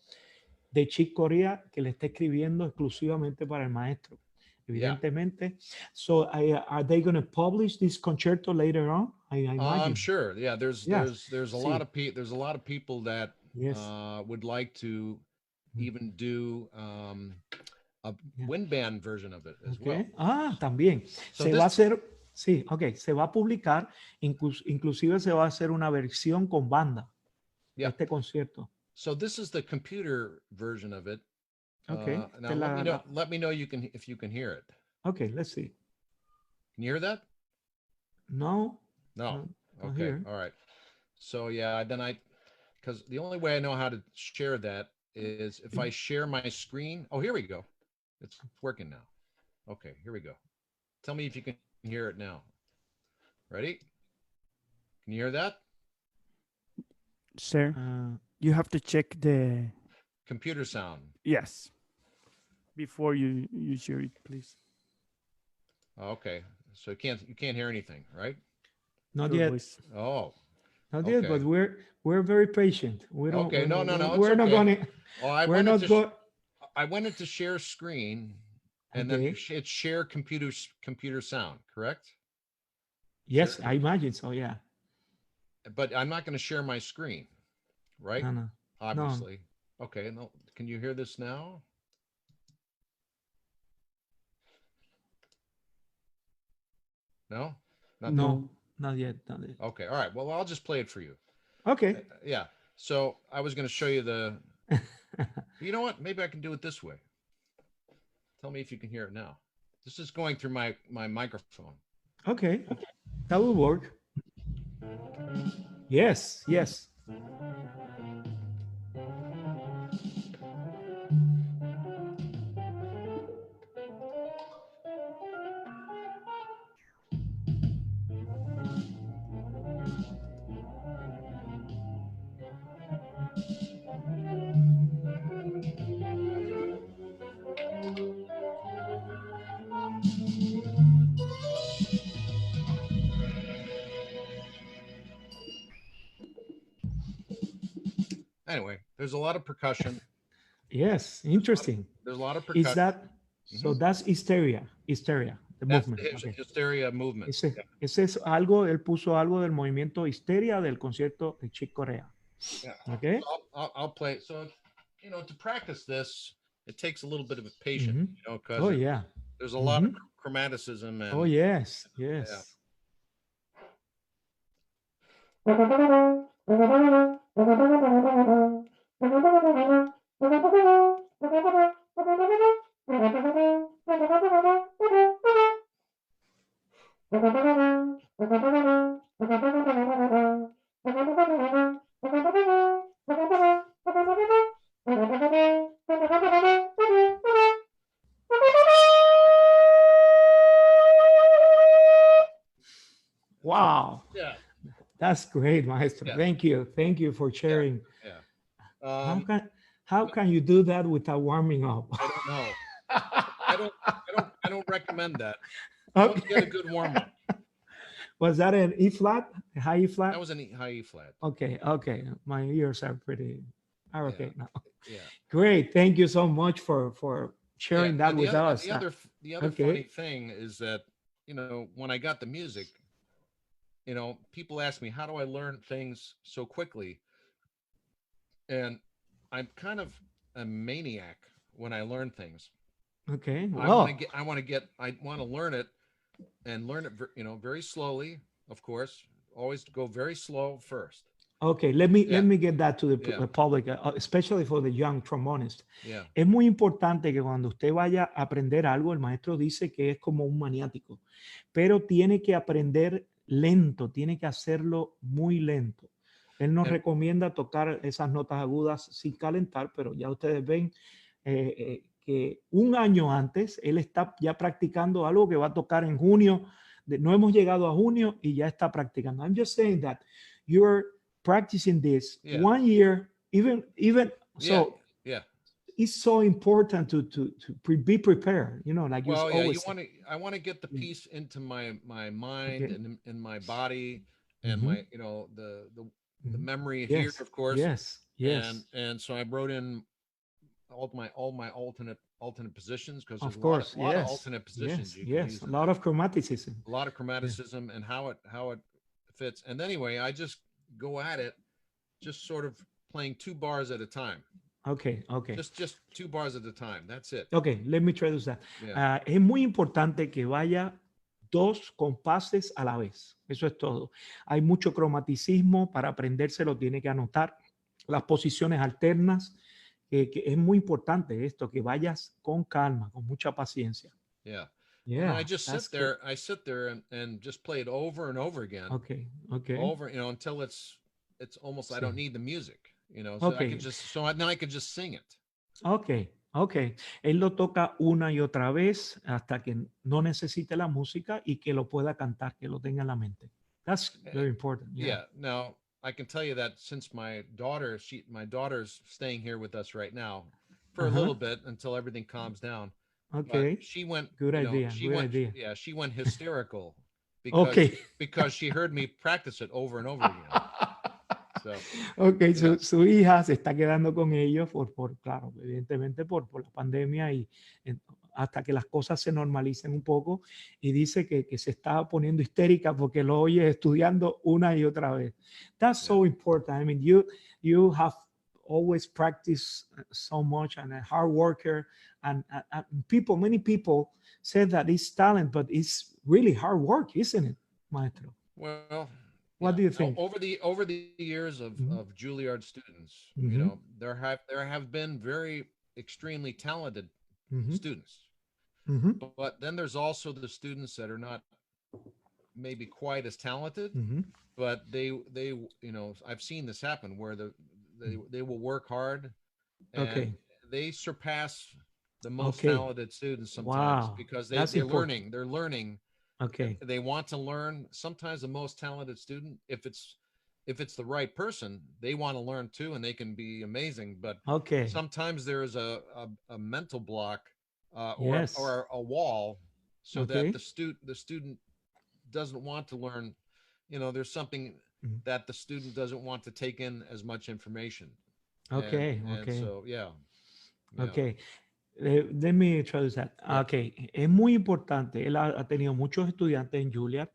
de Chick Corea que le está escribiendo exclusivamente para el maestro. Evidentemente. Yeah. So are they going to publish this concerto later on? I imagine. I'm sure. Yeah, there's a lot of people that would like to even do a wind band version of it as well. Ah, también. So se va a hacer, se va a publicar, inclusive se va a hacer una versión con banda de este concierto. So this is the computer version of it. Okay. Now let me know if you can hear it. Okay, let's see. Can you hear that? No. Okay. All right. So because the only way I know how to share that is if I share my screen. Oh, here we go. It's working now. Okay, here we go. Tell me if you can hear it now. Ready? Can you hear that? Sir. You have to check the computer sound. Yes. Before you share it, please. Okay. So you can't hear anything, right? Not yet. Oh. Not yet, but we're very patient. We don't. Okay. No. We're not going to. Oh, I went into share screen, and then it's share computer sound, correct? Yes, I imagine so. Yeah. But I'm not going to share my screen, right? No. Obviously. No. Okay. No. Can you hear this now? No. Not yet. Okay. All right. Well, I'll just play it for you. Okay. Yeah. So I was going to show you the. You know what? Maybe I can do it this way. Tell me if you can hear it now. This is going through my microphone. Okay. That will work. Yes. Anyway, there's a lot of percussion. Yes, interesting. There's a lot of percussion. Is that so? That's hysteria, the movement. The hysteria movement. Ese es algo. Él puso algo del movimiento histeria del concierto de Chick Corea. Yeah. Okay. So I'll play. So to practice this, it takes a little bit of patience. Because there's a lot of chromaticism. And, oh yes. Yeah. Wow. Yeah. That's great, Maestro. Yeah. Thank you for sharing. Yeah. How can you do that without warming up? I don't know. I don't recommend that. Okay. Don't get a good warm up. Was that an E flat? A high E flat? That was a high E flat. Okay. My ears are okay now. Yeah. Great. Thank you so much for sharing that with us. The other funny thing is that, when I got the music, people ask me, how do I learn things so quickly? And I'm kind of a maniac when I learn things. Okay. I want to learn it and learn it, very slowly, of course, always go very slow first. Okay, let me get that to the public, especially for the young trombonist. Yeah. Es muy importante que cuando usted vaya a aprender algo, el maestro dice que es como un maniático, pero tiene que aprender lento, tiene que hacerlo muy lento. Él nos recomienda tocar esas notas agudas sin calentar, pero ya ustedes ven que un año antes él está ya practicando algo que va a tocar en junio. No hemos llegado a junio y ya está practicando. I'm just saying that you're practicing this 1 year, even so. Yeah. It's so important to be prepared. Like you always. I want to get the piece into my mind and in my body and my the memory here, of course. Yes. And so I wrote in all my alternate positions, because there's of course, a lot of alternate positions. A lot of chromaticism. A lot of chromaticism and how it fits. And anyway, I just go at it, just sort of playing 2 bars at a time. Okay. Just 2 bars at a time. That's it. Okay, let me traduce that. Yeah. Es muy importante que vaya 2 compases a la vez. Eso es todo. Hay mucho cromaticismo, para aprendérselo tiene que anotar las posiciones alternas. Que es muy importante esto, que vayas con calma, con mucha paciencia. Yeah. And I just sit there and just play it over and over again. Okay. Over, until it's almost, I don't need the music, so I can just sing it. Okay. Él lo toca una y otra vez hasta que no necesite la música y que lo pueda cantar, que lo tenga en la mente. That's very important. Yeah. Now, I can tell you that since my daughter's staying here with us right now for a little bit until everything calms down. Okay. But she went, Good idea. Yeah, she went hysterical Okay. because she heard me practice it over and over again. So, Ok, yeah. su hija se está quedando con ellos claro, evidentemente por la pandemia y hasta que las cosas se normalicen un poco, y dice que se está poniendo histérica porque lo oye estudiando una y otra vez. That's so important. I mean, you have always practiced so much and a hard worker, and many people say that it's talent, but it's really hard work, isn't it, Maestro? Well, what do you think? Over the years of Juilliard students, you know, there have been very extremely talented students, but then there's also the students that are not maybe quite as talented, but they you know, I've seen this happen where they will work hard and they surpass the most talented students sometimes because they're learning. Okay. They want to learn. Sometimes the most talented student, if it's the right person, they want to learn too, and they can be amazing. But sometimes there is a mental block or a wall, so that the student doesn't want to learn. You know, there's something that the student doesn't want to take in as much information. And so, yeah. Okay. Let me traduce that. Okay. Es muy importante. Él ha tenido muchos estudiantes en Juilliard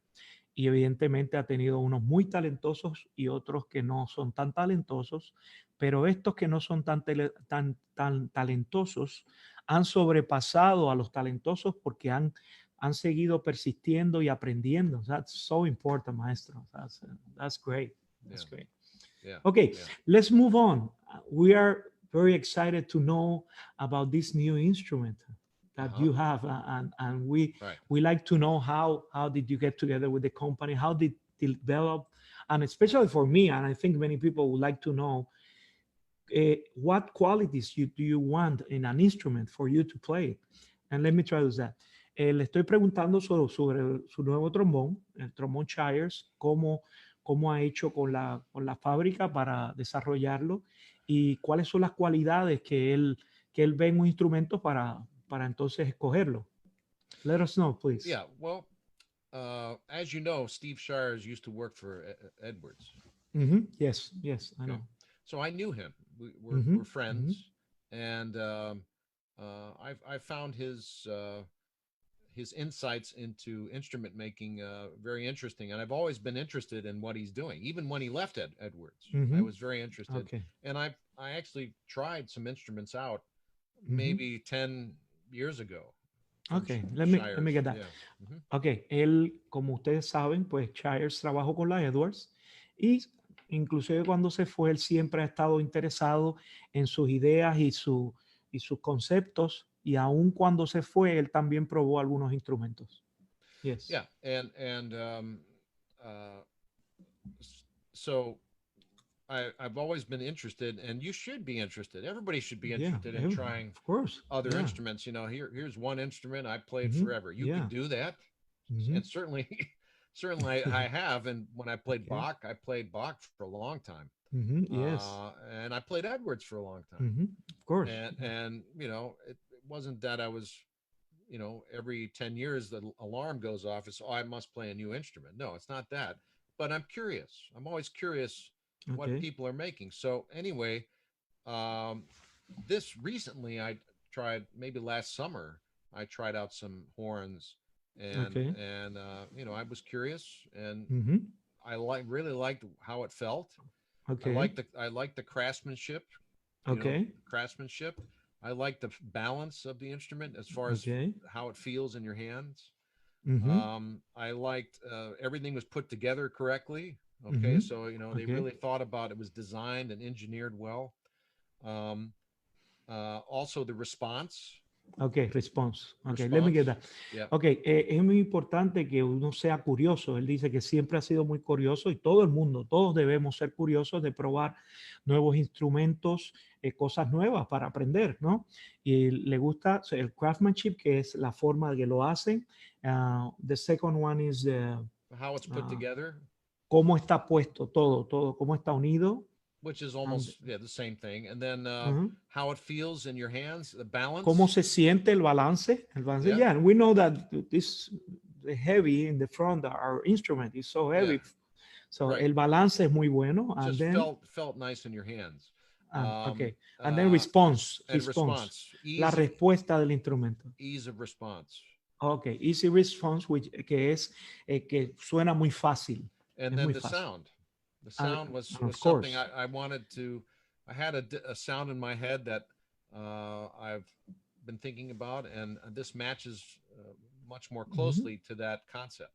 y evidentemente ha tenido unos muy talentosos y otros que no son tan talentosos, pero estos que no son tan talentosos han sobrepasado a los talentosos porque han seguido persistiendo y aprendiendo. That's so important, Maestro. That's great. That's great. Yeah. Okay, let's move on. We are very excited to know about this new instrument that you have, and we like to know how did you get together with the company, how did it develop, and especially for me, and I think many people would like to know what qualities do you want in an instrument for you to play. And let me traduce that. Le estoy preguntando sobre su nuevo trombón, el trombón Shires, cómo ha hecho con la fábrica para desarrollarlo y cuáles son las cualidades que él ve en un instrumento para entonces escogerlo. Let us know, please. Yeah, well, as you know, Steve Shires used to work for Edwards. Yes, I know. So I knew him. We're friends, and I found his insights into instrument making very interesting, and I've always been interested in what he's doing. Even when he left Edwards, I was very interested, and I actually tried some instruments out maybe 10 years ago. Okay, let me get that. Yeah. Okay, él, como ustedes saben, pues Shires trabajó con la Edwards y inclusive cuando se fue, él siempre ha estado interesado en sus ideas y sus conceptos, y aún cuando se fue, él también probó algunos instrumentos. Yes. Yeah, and so I've always been interested, and you should be interested. Everybody should be interested in trying other instruments. You know, here's one instrument I played forever. You can do that, and certainly I have. And when I played Bach, I played Bach for a long time. Yes. And I played Edwards for a long time. Of course. And you know, it wasn't that I was, you know, every 10 years the alarm goes off. It's, I must play a new instrument. No, it's not that. But I'm curious. I'm always curious what people are making. So anyway, this recently I tried, maybe last summer, I tried out some horns, and you know, I was curious, and I really liked how it felt. I like the craftsmanship. Craftsmanship. I like the balance of the instrument as far as how it feels in your hands. I liked everything was put together correctly. So you know, they really thought about it, was designed and engineered well. Also the response. Response. Let me get that. Yeah. Es muy importante que uno sea curioso. Él dice que siempre ha sido muy curioso, y todo el mundo, todos debemos ser curiosos de probar nuevos instrumentos, cosas nuevas para aprender, ¿no? Y le gusta el craftsmanship, que es la forma de que lo hacen. The second one is how it's put together. cómo está puesto todo, cómo está unido. Which is almost the same thing. And then how it feels in your hands, the balance. Cómo se siente el balance. Yeah, and we know that this the heavy in the front, our instrument is so heavy. Yeah. So el balance es muy bueno. And just then, felt nice in your hands. Okay. And then response. La respuesta del instrumento. Ease of response. Okay, easy response, which que es que suena muy fácil. And then the sound. The sound was something I wanted to. I had a sound in my head that I've been thinking about, and this matches much more closely to that concept.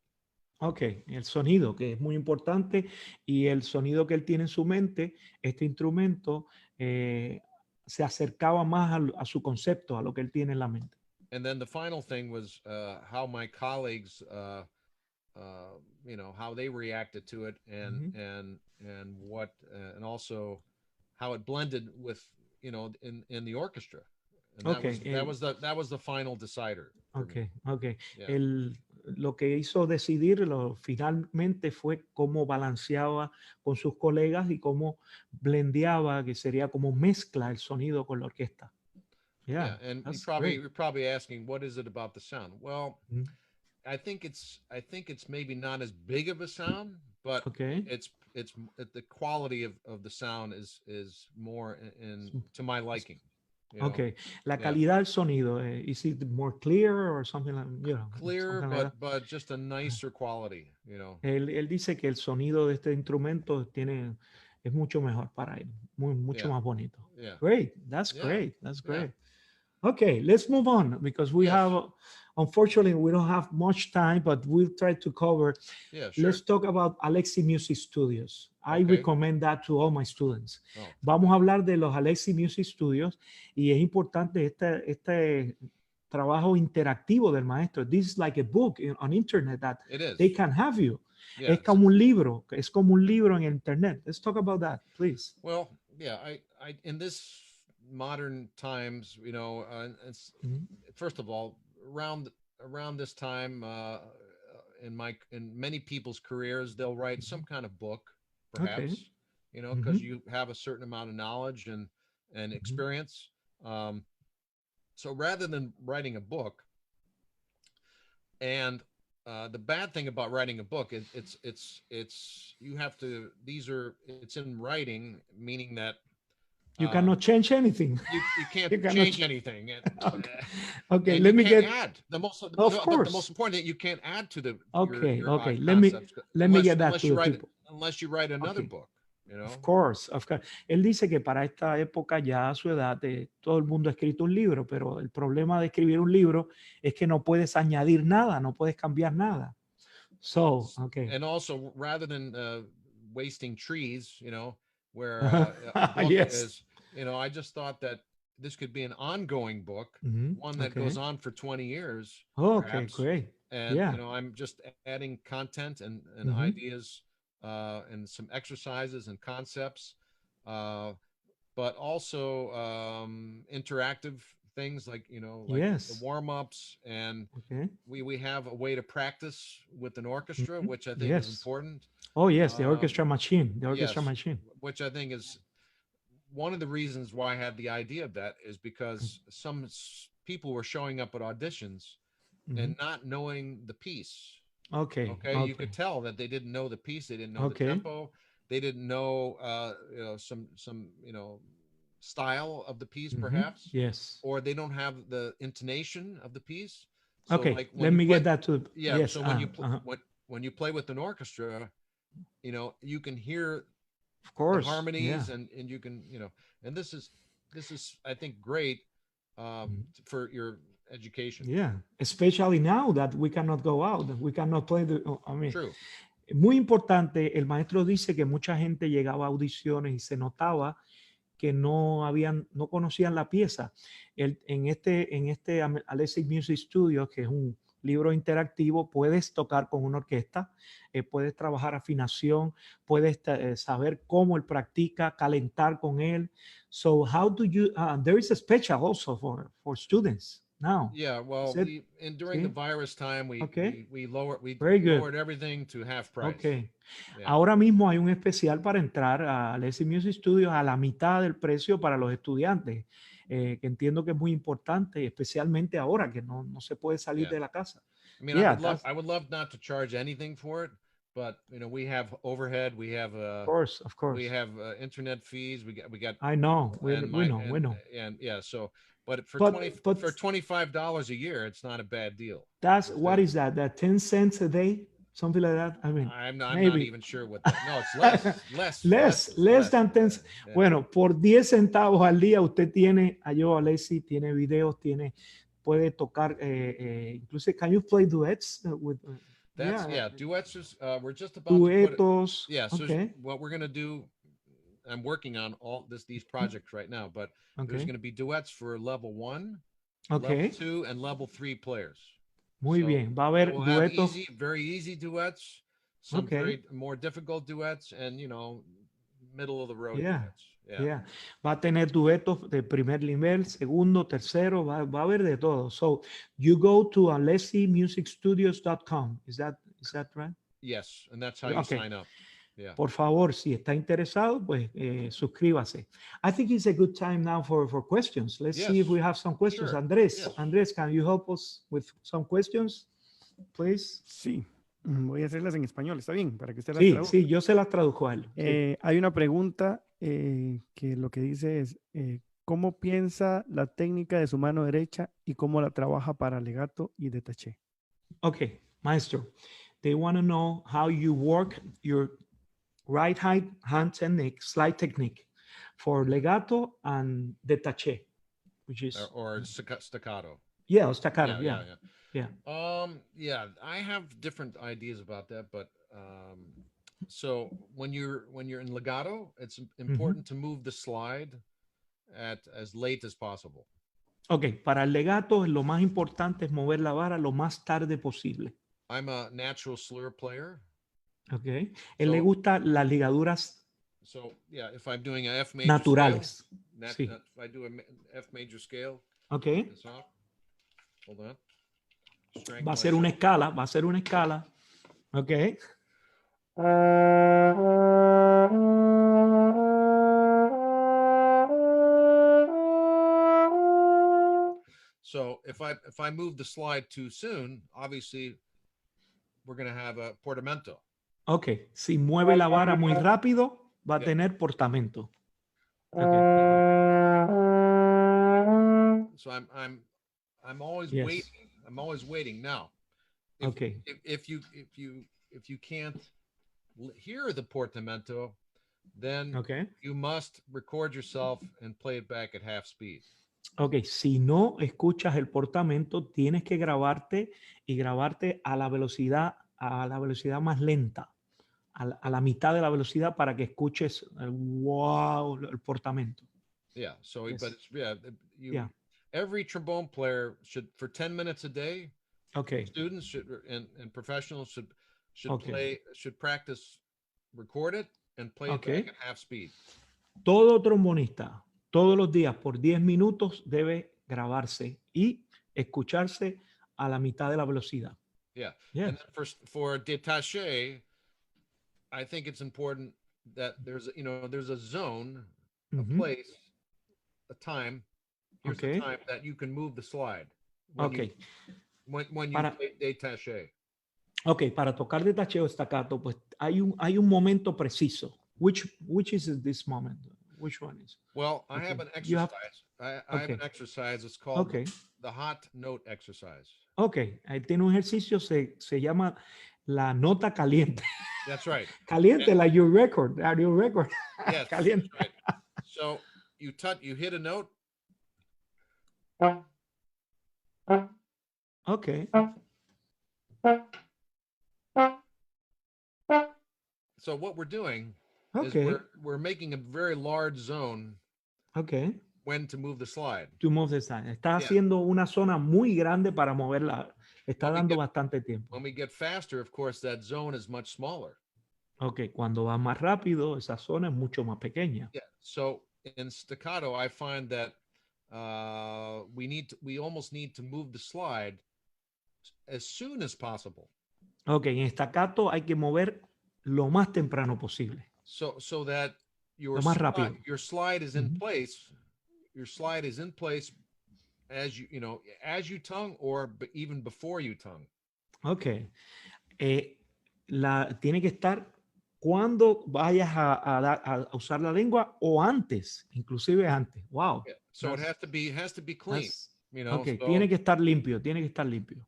Okay, el sonido, que es muy importante, y el sonido que él tiene en su mente, este instrumento, se acercaba más a su concepto, a lo que él tiene en la mente. And then the final thing was how my colleagues, you know, how they reacted to it, and what, and also how it blended with, you know, in the orchestra. And that was the final decider. Okay. Yeah. Lo que hizo decidirlo finalmente fue cómo balanceaba con sus colegas y cómo blendeaba, que sería como mezcla el sonido con la orquesta. Yeah, and you're probably asking, what is it about the sound? Well, I think it's maybe not as big of a sound, but it's the quality of the sound is more to my liking. You know? Okay, la calidad del sonido, is it more clear or something like, you know? Clear, but just a nicer quality, you know. Él dice que el sonido de este instrumento es mucho mejor para él, mucho más bonito. Yeah. Great, that's great. Okay, let's move on, because we have, unfortunately, we don't have much time, but we'll try to cover. Yeah, sure. Let's talk about Alessi Music Studios. I recommend that to all my students. Oh. Vamos a hablar de los Alessi Music Studios, y es importante este trabajo interactivo del maestro. This is like a book on internet that they can have you. Yeah, es como un libro en internet. Let's talk about that, please. Well, yeah, I in this modern times, you know, first of all, around this time, in many people's careers, they'll write some kind of book, perhaps, you know, because you have a certain amount of knowledge and experience. So rather than writing a book, and the bad thing about writing a book is it's you have to, it's in writing, meaning that you cannot change anything. You can't change anything. Okay, and let me get add the most. Of course, the most important thing, you can't add to the. Okay. Your Let me get that to the people. Unless you write another book, you know. Of course. Él dice que para esta época, ya a su edad, todo el mundo ha escrito un libro, pero el problema de escribir un libro es que no puedes añadir nada, no puedes cambiar nada. So, okay. And also, rather than wasting trees, you know, where a book is, you know, I just thought that this could be an ongoing book, one that goes on for 20 years. Okay, perhaps. Great. And, you know, I'm just adding content and ideas and some exercises and concepts, but also interactive things like, you know, like the warm-ups, and we have a way to practice with an orchestra, which I think is important. Oh, yes, the orchestra machine, machine. Which I think is one of the reasons why I had the idea of that, is because some people were showing up at auditions and not knowing the piece. Okay. You could tell that they didn't know the piece. They didn't know the tempo. They didn't know, you know, some, you know, style of the piece, perhaps. Yes. Or they don't have the intonation of the piece. So like let me get that to. So when you play with an orchestra, you know, you can hear, of course, the harmonies, and you can, you know, and this is I think great for your education. Yeah, especially now that we cannot go out, we cannot play True. Muy importante. El maestro dice que mucha gente llegaba a audiciones y se notaba que no conocían la pieza. En este Alessi Music Studio, que es un libro interactivo, puedes tocar con una orquesta, puedes trabajar afinación, puedes saber cómo él practica, calentar con él. So how do you, there is a special also for students now? Yeah, well, during the virus time, we lowered everything to half price. Okay. Yeah. Ahora mismo hay un especial para entrar a Alessi Music Studios a la mitad del precio para los estudiantes, que entiendo que es muy importante, especialmente ahora que no se puede salir de la casa. I mean, I would love not to charge anything for it, but we have overhead, we have of course, we have internet fees, we got. I know, we know. And yeah, so. But for $25 a year, it's not a bad deal. What is that? That 10 cents a day, something like that. I mean, I'm not even sure what that. No, it's less than 10. Yeah. Bueno, por 10 centavos al día usted tiene Alessi, tiene videos, puede tocar. Incluso, can you play duets with? Duets is. We're just about duetos. To put it, so what we're gonna do. I'm working on these projects right now, but there's going to be duets for level 1, level 2, and level 3 players. Muy bien. Va a haber duetos. Very easy duets, some very more difficult duets, and middle of the road duets. Yeah. Va a tener duetos de primer nivel, segundo, tercero, va a haber de todo. So you go to alessimusicstudios.com. Is that right? Yes, and that's how you sign up. Yeah. Por favor, si está interesado, pues suscríbase. I think it's a good time now for questions. Let's see if we have some questions. Sure. Andrés, can you help us with some questions, please? Sí, voy a hacerlas en español, ¿está bien? Para que usted las traduzca. Sí, yo se las traduzco a él. Hay una pregunta que lo que dice es, ¿cómo piensa la técnica de su mano derecha y cómo la trabaja para legato y detaché? Okay, maestro. They want to know how you work your right hand technique, slide technique for legato and detaché, which is or staccato. Yeah, staccato. Yeah. I have different ideas about that, but so when you're in legato, it's important to move the slide at as late as possible. Okay, para el legato lo más importante es mover la vara lo más tarde posible. I'm a natural slur player. Okay. Él le gusta las ligaduras if I'm doing a F major naturales. Scale, if I do a F major scale. Okay. Hold on. Va a ser una escala. Okay. So if I move the slide too soon, obviously we're going to have a portamento. Okay, si mueve la vara muy rápido, va a tener portamento. Okay. So I'm always waiting. I'm always waiting now. If you can't hear the portamento, then you must record yourself and play it back at half speed. Okay, si no escuchas el portamento, tienes que grabarte a la velocidad más lenta. A la mitad de la velocidad para que escuches el portamento. Yeah. So, every trombone player should, for 10 minutes a day. Okay. Students should and professionals should practice, record it, and play it back at half speed. Todo trombonista, todos los días por 10 minutos debe grabarse y escucharse a la mitad de la velocidad. Yeah. Yes. And then for détaché, I think it's important that there's a zone, a place, a time. Here's the time that you can move the slide. When you play détaché. Okay, para tocar détaché o staccato, pues hay un momento preciso. Which is this moment? Which one is? Well, I have an exercise. I have an exercise. It's called the hot note exercise. Okay, ahí tiene un ejercicio, se llama la nota caliente. That's right. Caliente, like your record. Yes, caliente. Right. So you hit a note. Okay. So what we're doing is we're making a very large zone. Okay. When to move the slide. To move the slide. Está haciendo una zona muy grande para moverla. Está dando bastante tiempo. When we get faster, of course, that zone is much smaller. Okay, cuando va más rápido, esa zona es mucho más pequeña. Yeah. So in staccato, I find that we almost need to move the slide as soon as possible. Ok, en staccato hay que mover lo más temprano posible. So that Lo más rápido. your slide is in place. Your slide is in place as you tongue or even before you tongue. Ok. Tiene que estar cuando vayas a usar la lengua o antes, inclusive antes. Wow. Yeah. So it has to be clean. Ok, so, tiene que estar limpio, tiene que estar limpio.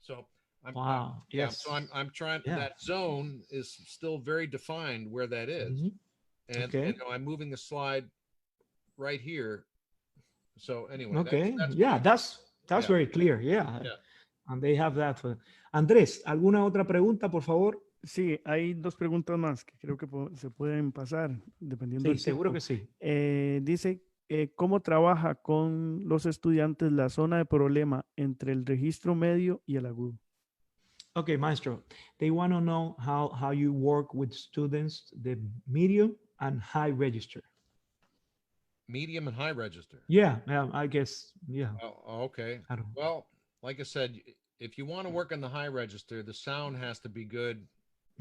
So Wow. Yes. So I'm trying. Yeah. That zone is still very defined where that is, and Okay. I'm moving the slide right here. So anyway, Okay. that's That's very clear. Yeah. And they have that. Andrés, ¿alguna otra pregunta, por favor? Sí, hay dos preguntas más que creo que se pueden pasar dependiendo Sí, del seguro tipo. que sí. Dice, ¿cómo trabaja con los estudiantes la zona de problema entre el registro medio y el agudo? Okay, Maestro, they want to know how you work with students, the medium and high register. medium and high register. Yeah, I guess, yeah. Oh, okay. Well, like I said, if you want to work on the high register, the sound has to be good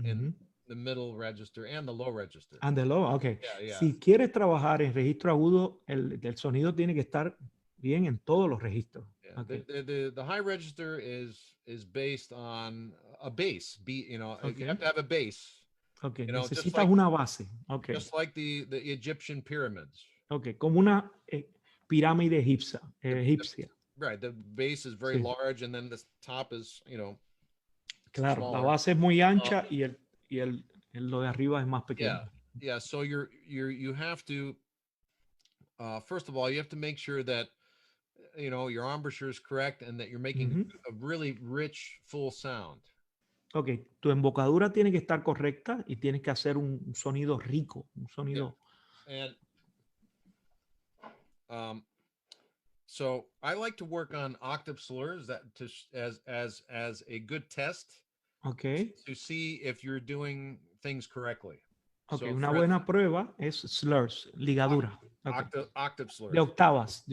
in the middle register and the low register. And the low, okay. Yeah. Si quieres trabajar en registro agudo, el sonido tiene que estar bien en todos los registros. Yeah. Okay. The high register is based on a bass. You Okay. have to have a bass. Okay. Necesitas Necesitas una base. Okay. Just like the Egyptian pyramids. Okay. Como una pirámide egipcia. Right. The base is very large, and then the top is, Claro, smaller. la base es muy ancha y lo de arriba es más pequeño. Yeah. So you have to, first of all, you have to make sure that, your embouchure is correct and that you're making a really rich, full sound. Ok, tu embocadura tiene que estar correcta y tienes que hacer un sonido rico, un sonido. Yeah. And so I like to work on octave slurs as a good test. Okay. To see if you're doing things correctly. Okay, una buena prueba es slurs, ligadura. Octave slurs. De octavas.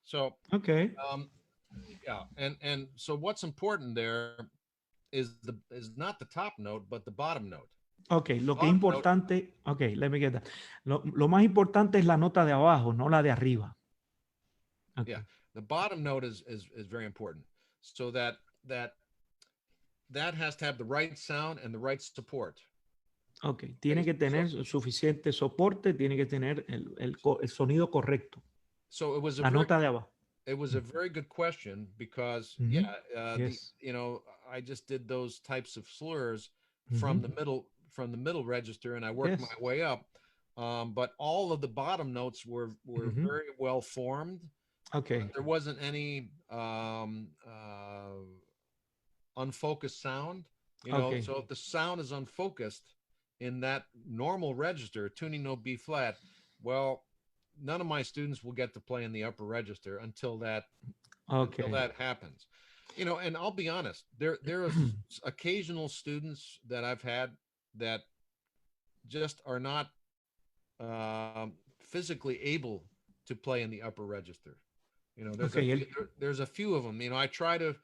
So okay. And so what's important there is not the top note but the bottom note. Okay, lo que es importante, okay, let me get that. Lo más importante es la nota de abajo, no la de arriba. Okay. Yeah, the bottom note is very important. So that has to have the right sound and the right support. Okay, tiene que tener suficiente soporte, tiene que tener el sonido correcto. So it was la nota de abajo. It was a very good question because yes. I just did those types of slurs from the middle register, and I worked my way up. But all of the bottom notes were very well formed. Okay. There wasn't any unfocused sound. So if the sound is unfocused in that normal register, tuning note B flat, well, none of my students will get to play in the upper register until that happens. And I'll be honest, there are occasional students that I've had that just are not physically able to play in the upper register. There's a few of them. I try to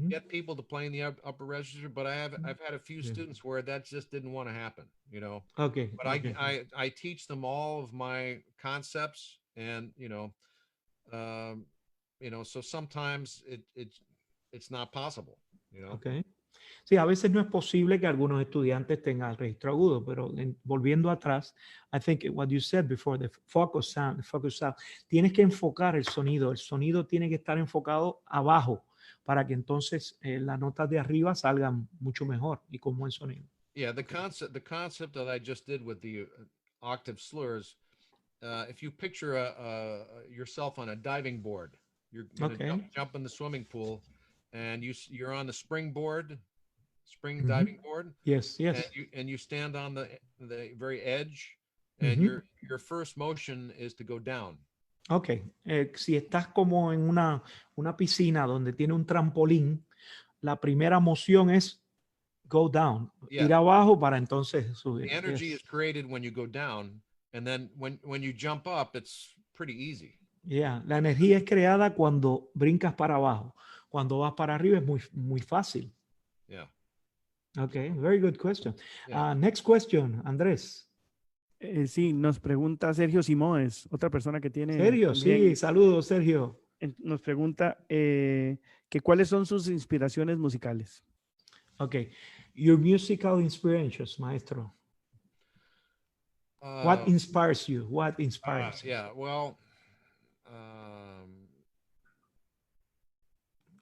get people to play in the upper register, but I've had a few students where that just didn't want to happen. Okay. But I teach them all of my concepts, and so sometimes it's not possible. Okay. Sí, a veces no es posible que algunos estudiantes tengan el registro agudo, pero volviendo atrás, I think what you said before, the focus sound, tienes que enfocar el sonido tiene que estar enfocado abajo para que entonces las notas de arriba salgan mucho mejor y con buen sonido. Yeah, the concept that I just did with the octave slurs, if you picture yourself on a diving board, you're going to jump in the swimming pool, and you're on the spring diving board. Yes. And you stand on the very edge, and your first motion is to go down. Ok, si estás como en una piscina donde tiene un trampolín, la primera moción es go down, ir abajo para entonces subir. The energy is created when you go down, and then when you jump up, it's pretty easy. Yeah, la energía es creada cuando brincas para abajo. Cuando vas para arriba es muy fácil. Yeah. Okay, very good question. Yeah. Next question, Andrés. Sí, nos pregunta Sergio Simóes, otra persona que tiene. Sergio, también, sí, saludos, Sergio. Nos pregunta que cuáles son sus inspiraciones musicales. Okay, your musical inspirations, maestro. What inspires you? What inspires you? Yeah, well,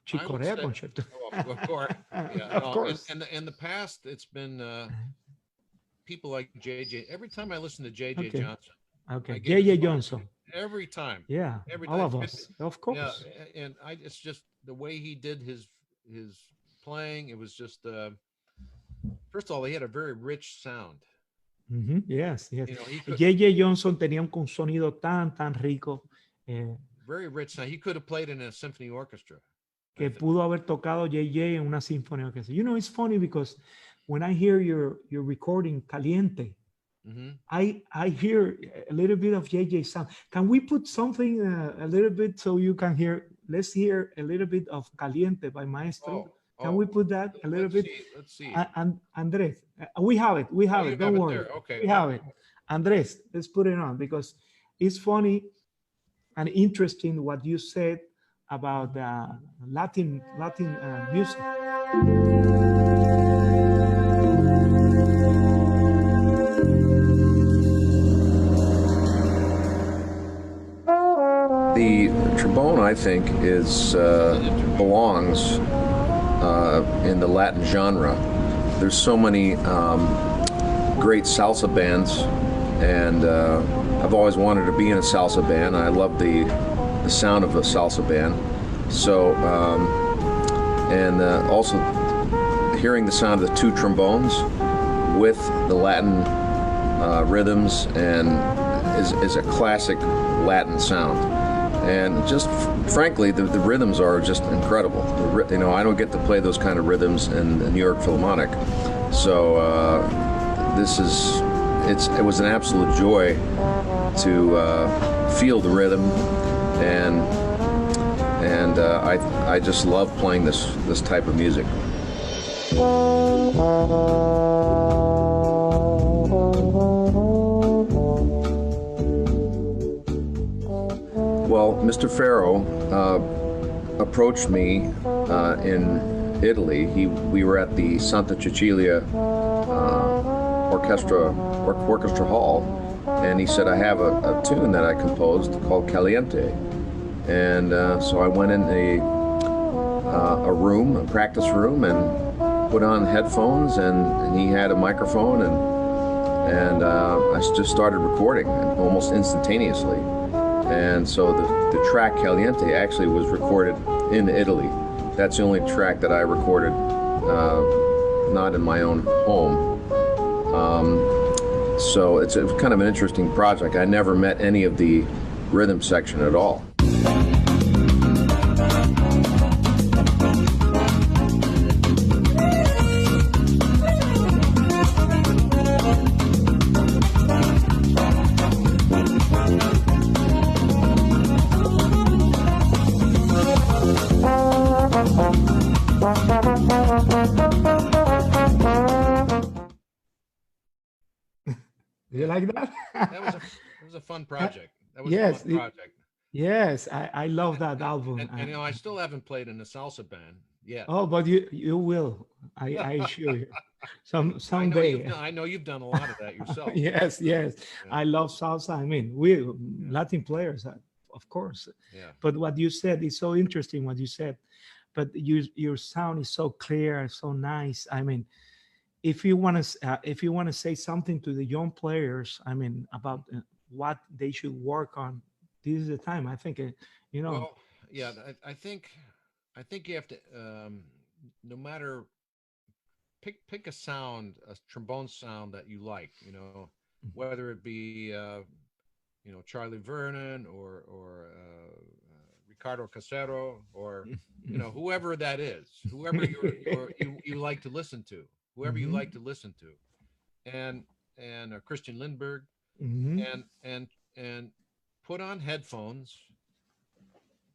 Chicorea concerto. Of course. Yeah, of course. In the past, it's been people like JJ. Every time I listen to JJ Johnson. Okay, JJ Johnson. Every time. Yeah, every all time. of us, of course. Yeah, and it's just the way he did his playing. It was just, first of all, he had a very rich sound. Yes, yes. You know, JJ Johnson tenía un sonido tan rico. Very rich sound. He could have played in a symphony orchestra. Que pudo haber tocado JJ en una sinfonía orquesta. You know, it's funny because when I hear your recording Caliente, I hear a little bit of JJ sound. Can we put something a little bit so you can hear? Let's hear a little bit of Caliente by Maestro. Can we put that a little bit? Let's see. And Andres, we have it. We have it. Don't worry. Okay. We have it. Andres, let's put it on because it's funny and interesting what you said about Latin music. The trombone, I think, belongs in the Latin genre. There's so many great salsa bands, and I've always wanted to be in a salsa band. I love the sound of a salsa band. So, and also hearing the sound of the two trombones with the Latin rhythms and is a classic Latin sound. And just frankly, the rhythms are just incredible. You know, I don't get to play those kind of rhythms in the New York Philharmonic. So it was an absolute joy to feel the rhythm, and I just love playing this type of music. Well, Mr. Ferro approached me in Italy. We were at the Santa Cecilia Orchestra Hall, and he said, I have a tune that I composed called Caliente. And so I went in a practice room, and put on headphones, and he had a microphone, and I just started recording almost instantaneously. And so the track Caliente actually was recorded in Italy. That's the only track that I recorded not in my own home. So it's kind of an interesting project. I never met any of the rhythm section at all. You like that? That was a fun project. That was yes, a fun project. Yes, I love that album. And you know, I still haven't played in a salsa band yet. Oh, but you will. I assure you. Someday. I know you've done a lot of that yourself. Yes. Yeah. I love salsa. I mean, we Latin players, of course. Yeah. But what you said is so interesting. What you said, but your sound is so clear, so nice. I mean, if you want to say something to the young players, I mean, about what they should work on, this is the time. I think, you know. Well, yeah, I think you have to, no matter, pick a sound, a trombone sound that you like, you know. whether it be you know, Charlie Vernon or Ricardo Casero, or you know, whoever that is, whoever you like to listen to, whoever you like to listen to, and Christian Lindbergh, and put on headphones,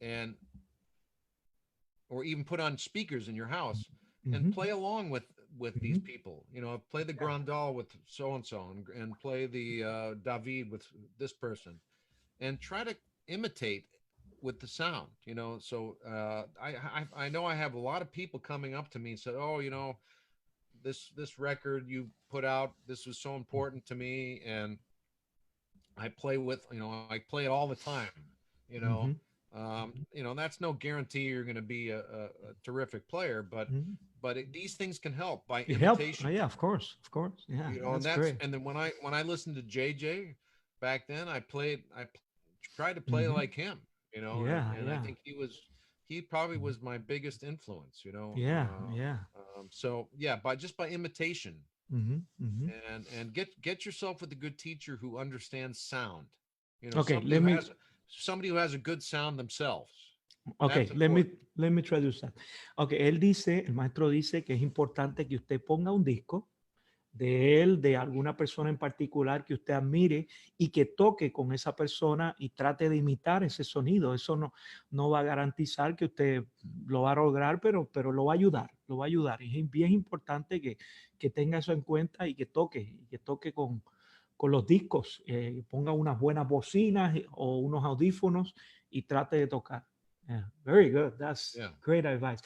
and or even put on speakers in your house and play along with these people. You know, play the Grandal with so and so, and play the David with this person, and try to imitate with the sound. You know, so I know I have a lot of people coming up to me and said, "Oh, you know, this record you put out, this was so important to me," and I play with, you know, I play it all the time. You know. You know, that's no guarantee you're going to be a terrific player, but these things can help by imitation. Oh, yeah, of course, yeah. You know, that's great. And then when I listened to JJ back then, I tried to play like him. You know, and I think he probably was my biggest influence. You know, so yeah, by imitation, and get yourself with a good teacher who understands sound. You know, somebody who has a good sound themselves. Okay, let me traduce that. Okay, el maestro dice que es importante que usted ponga un disco de él, de alguna persona en particular que usted admire y que toque con esa persona y trate de imitar ese sonido. Eso no va a garantizar que usted lo va a lograr, pero lo va a ayudar. Y es bien importante que tenga eso en cuenta y que toque con los discos, ponga unas buenas bocinas o unos audífonos y trate de tocar. Yeah, very good. That's great advice.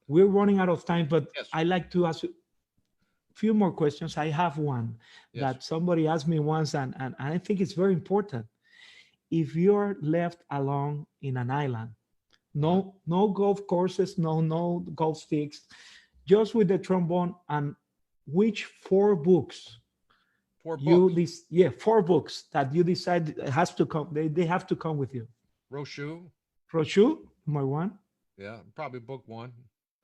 We're running out of time, but I like to ask you a few more questions. I have one that somebody asked me once, and I think it's very important. If you're left alone in an island, no golf courses, no golf sticks, just with the trombone, and which 4 books? 4 books that you decide has to come. They have to come with you. Rochu, number 1. Yeah, probably book 1.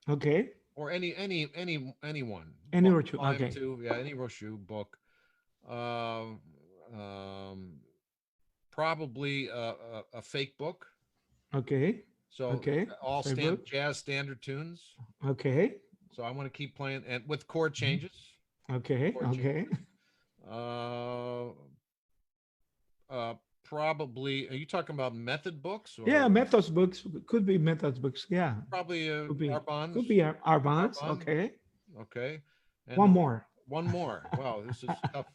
Okay. Or any one. Any Rochu. Okay. 2, yeah, any Rochu book. Probably a fake book. Okay. So all jazz standard tunes. Okay. So I want to keep playing and with chord changes. Okay. Probably, are you talking about method books? Or? Yeah, methods books. Could be methods books. Yeah. Probably Arbans. Could be Arbans. Okay. Okay. And one more. Wow, this is tough.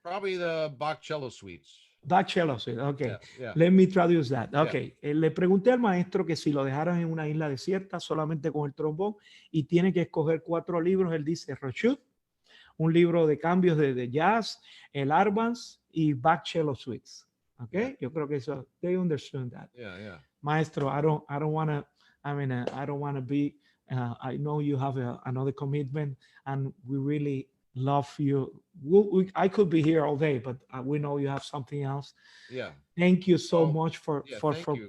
Probably the Bach cello suites. Bach cello suite. Okay. Yeah. Let me traduce that. Okay. Le pregunté al maestro que si lo dejaran en una isla desierta solamente con el trombón y tiene que escoger 4 libros, él dice Rochut, un libro de cambios de jazz, el Arbans y Bach cello suites. Okay. Yo creo que eso, they understand that. Yeah. Maestro, I don't want to. I mean, I don't want to be. I know you have another commitment, and we really love you. I could be here all day, but we know you have something else. Yeah. Thank you so much for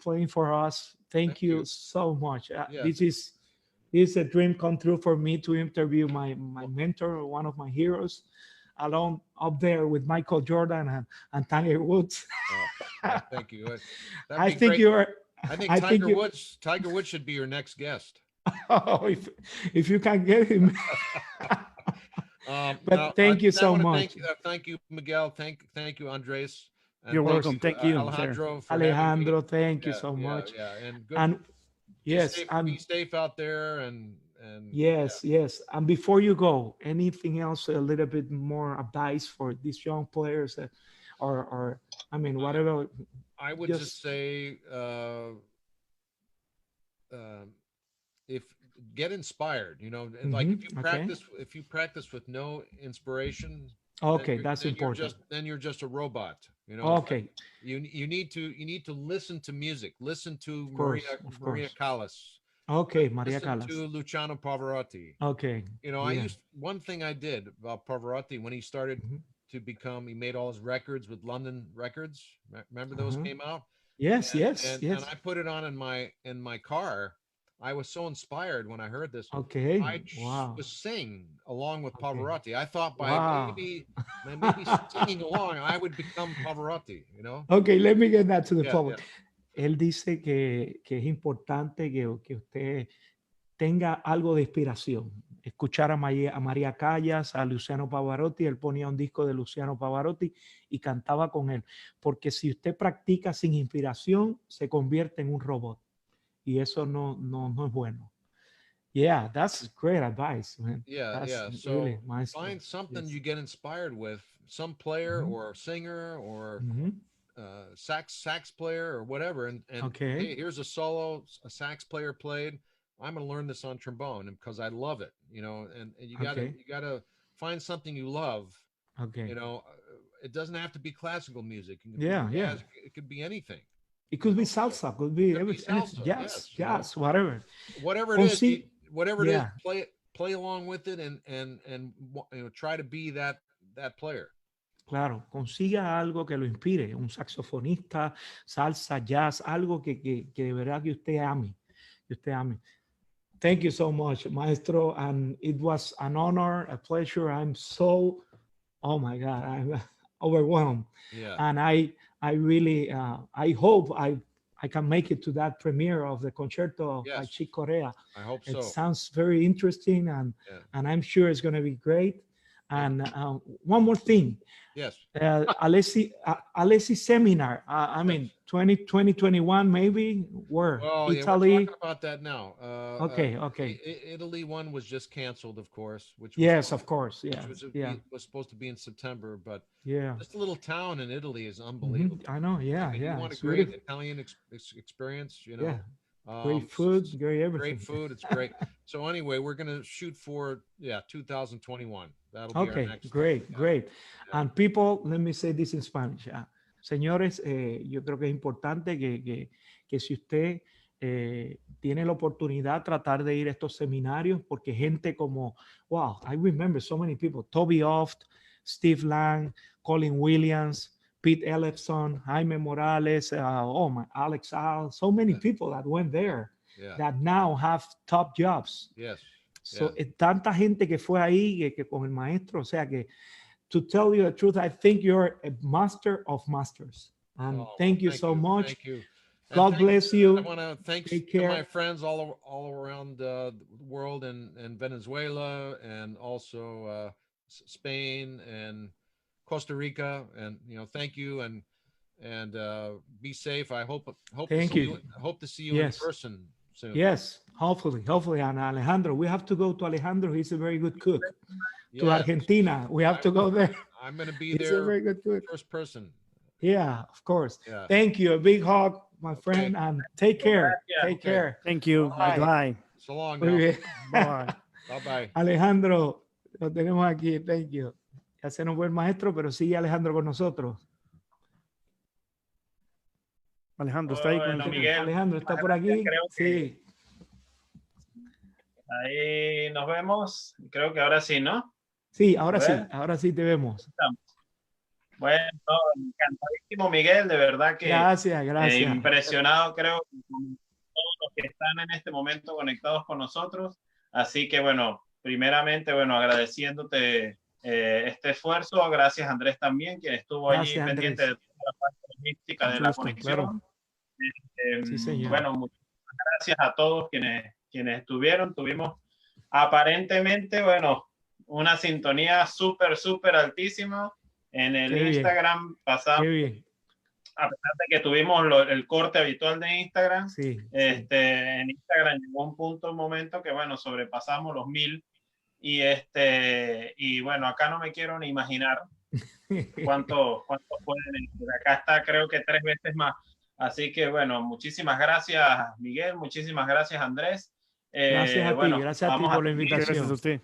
playing for us. Thank you so much. This is a dream come true for me to interview my mentor, one of my heroes, alone up there with Michael Jordan and Tiger Woods. Thank you. I think you're. I think Tiger Woods should be your next guest. Oh, if you can get him. But thank you so much. Thank you, Miguel. Thank you, Andres. You're welcome. Thank you, Alejandro. Thank you so much. Yeah, and yes, be safe out there. And yes. And before you go, anything else? A little bit more advice for these young players, or I mean, whatever. I would just say, if get inspired, you know, like if you practice with no inspiration, that's important. Then you're just a robot, you know. Okay. You need to listen to music. Listen to Maria Callas. Okay, Maria Callas. To Luciano Pavarotti. Okay. You know, one thing I did about Pavarotti when he started to become, he made all his records with London Records. Remember those came out? Yes. And I put it on in my car I was so inspired when I heard this. Okay. I Wow. was sing along with Okay. Pavarotti. I thought by Wow. maybe singing along, I would become Pavarotti, you know? Okay, let me get that to the Yeah, public. Él dice que es importante que usted tenga algo de inspiración. Escuchar a María Callas, a Luciano Pavarotti, él ponía un disco de Luciano Pavarotti y cantaba con él. Porque si usted practica sin inspiración, se convierte en un robot. Y eso no es bueno. Yeah, that's great advice, man. Yeah, That's yeah. So really maestro. find something Yes. you get inspired with, some player or singer or sax player or whatever, and Okay. hey, here's a solo a sax player played. I'm going to learn this on trombone because I love it, you know. And you gotta find something you love. Okay. You know, it doesn't have to be classical music. It could Yeah, be yeah. jazz, it could be anything. It could be salsa, could be everything, salsa, jazz, yes, you know. whatever. Whatever it is, whatever it is, play along with it and you know, try to be that player. Claro, consiga algo que lo inspire, un saxofonista, salsa, jazz, algo que de verdad que usted ame, Thank you so much, Maestro, and it was an honor, a pleasure. I'm so, oh my God, I'm overwhelmed. Yeah. And I really, I hope I can make it to that premiere of the concerto by Chick Corea. I hope so. It sounds very interesting, and I'm sure it's going to be great. And one more thing. Yes. Alessi seminar. I mean, 2021 maybe. Where? Well, Italy. we're talking about that now. Okay. Italy one was just canceled, of course. Which was, of course. Yeah. Which was supposed to be in September, but yeah, this little town in Italy is unbelievable. I know. Yeah, I mean, yeah. You want a great Italian experience, you know. Yeah. Great food, great everything. Great food, it's great. So anyway, we're gonna shoot for 2021. That'll be our next. Great. Yeah. And people, let me say this in Spanish. Señores, yo creo que es importante que si usted tiene la oportunidad tratar de ir a estos seminarios, porque gente como, wow, I remember so many people, Toby Oft, Steve Lang, Colin Williams, Pete Ellefson, Jaime Morales, Alex Al, so many people that went there that now have top jobs. Yes. So tanta gente que fue ahí que con el maestro, o sea que, to tell you the truth, I think you're a master of masters. And thank you so much. Thank you. God bless you. I want to thank my friends all around the world in Venezuela and also Spain and Costa Rica, and thank you and be safe. I hope to see you in person soon. Yes, hopefully. And Alejandro, we have to go to Alejandro. He's a very good cook. To Argentina, we have to go there. I'm going to be there. He's a very good cook. First person. Yeah, of course. Yeah. Thank you. A big hug, my friend, and take care. Take care. Thank you. Bye. So long. Bye. Bye. Alejandro, lo tenemos aquí. Thank you. Ya se nos fue el maestro, pero sigue Alejandro con nosotros. Alejandro está ahí con Miguel. Alejandro está por aquí. Sí. Ahí nos vemos. Creo que ahora sí, ¿no? Sí, ahora sí te vemos. Bueno, encantadísimo, Miguel, de verdad que gracias. Impresionado, creo, con todos los que están en este momento conectados con nosotros. Así que, bueno, primeramente, agradeciéndote este esfuerzo. Gracias, Andrés, también, quien estuvo allí pendiente de toda la parte logística de la conexión. Claro. Sí, señor. Bueno, muchas gracias a todos quienes estuvieron. Tuvimos aparentemente, una sintonía súper altísima en el Instagram pasado. Qué bien. A pesar de que tuvimos el corte habitual de Instagram, en Instagram llegó un momento que, sobrepasamos los 1000 y acá no me quiero ni imaginar cuánto pueden. Acá está, creo que 3 veces más. Así que, muchísimas gracias, Miguel. Muchísimas gracias, Andrés. Gracias a ti. Gracias a ti por la invitación. Gracias a usted.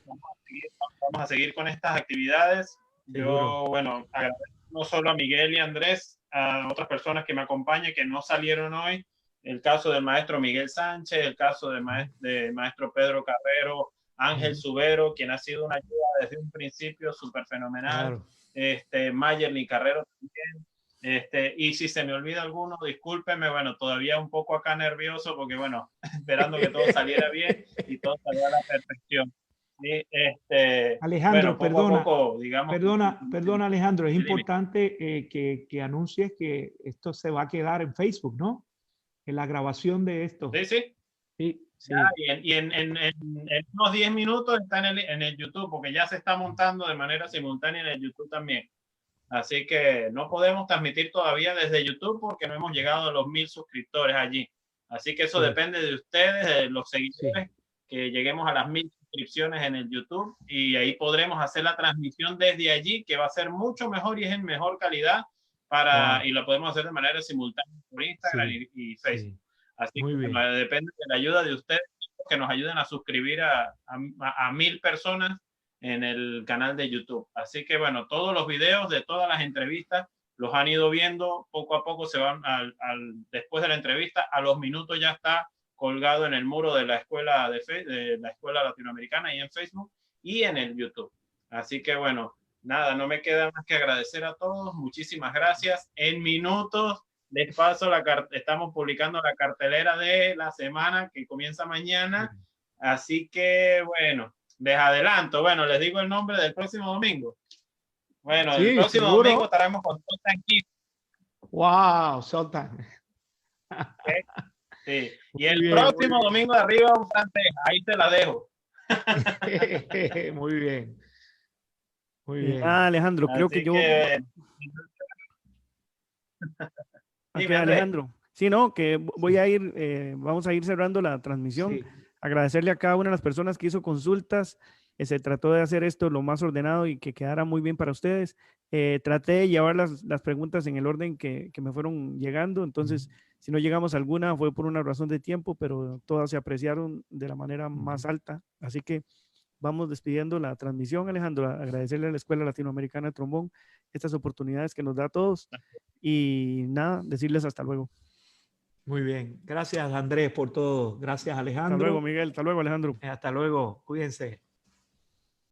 Vamos a seguir con estas actividades. Seguro. Yo, agradezco no solo a Miguel y a Andrés, a otras personas que me acompañan que no salieron hoy. El caso del maestro Miguel Sánchez, el caso de maestro Pedro Carrero, Ángel Subero, quien ha sido una ayuda desde un principio súper fenomenal. Claro. Mayer Carrero también. Y si se me olvida alguno, discúlpeme, bueno, todavía un poco acá nervioso porque, bueno, esperando que todo saliera bien y todo saliera a la perfección. Y, Alejandro, bueno, poco a poco, digamos. perdona, Alejandro, es Dime. importante que anuncies que esto se va a quedar en Facebook, ¿no? En la grabación de esto. Sí, sí. Sí, sí. Y en unos 10 minutos está en el YouTube, porque ya se está montando de manera simultánea en el YouTube también. Así que no podemos transmitir todavía desde YouTube porque no hemos llegado a los 1000 suscriptores allí. Así que eso depende de ustedes, de los seguidores, que lleguemos a las 1000 suscripciones en el YouTube y ahí podremos hacer la transmisión desde allí, que va a ser mucho mejor y es en mejor calidad y lo podemos hacer de manera simultánea por Instagram y Facebook. Así que depende de la ayuda de ustedes, que nos ayuden a suscribir a 1000 personas en el canal de YouTube. Así que bueno, todos los videos de todas las entrevistas los han ido viendo poco a poco, se van después de la entrevista, a los minutos ya está colgado en el muro de la escuela de la Escuela Latinoamericana y en Facebook y en el YouTube. Así que bueno, nada, no me queda más que agradecer a todos, muchísimas gracias. En minutos les paso estamos publicando la cartelera de la semana que comienza mañana, así que bueno, les adelanto, bueno, les digo el nombre del próximo domingo. Bueno, el próximo domingo estaremos con Sultan King. ¡Wow! Sultan. ¿Okay? Sí. Y el próximo domingo de arriba un francés, ahí te la dejo. Muy bien. Muy bien. Alejandro, creo que yo... Dime, Alejandro. Sí, no, que voy a ir, vamos a ir cerrando la transmisión. Agradecerle a cada una de las personas que hizo consultas. Se trató de hacer esto lo más ordenado y que quedara muy bien para ustedes. Traté de llevar las preguntas en el orden que me fueron llegando. Entonces, si no llegamos a alguna, fue por una razón de tiempo, pero todas se apreciaron de la manera más alta. Así que vamos despidiendo la transmisión, Alejandro. Agradecerle a la Escuela Latinoamericana de Trombón estas oportunidades que nos da a todos. Y nada, decirles hasta luego. Muy bien. Gracias, Andrés, por todo. Gracias, Alejandro. Hasta luego, Miguel. Hasta luego, Alejandro. Hasta luego. Cuídense.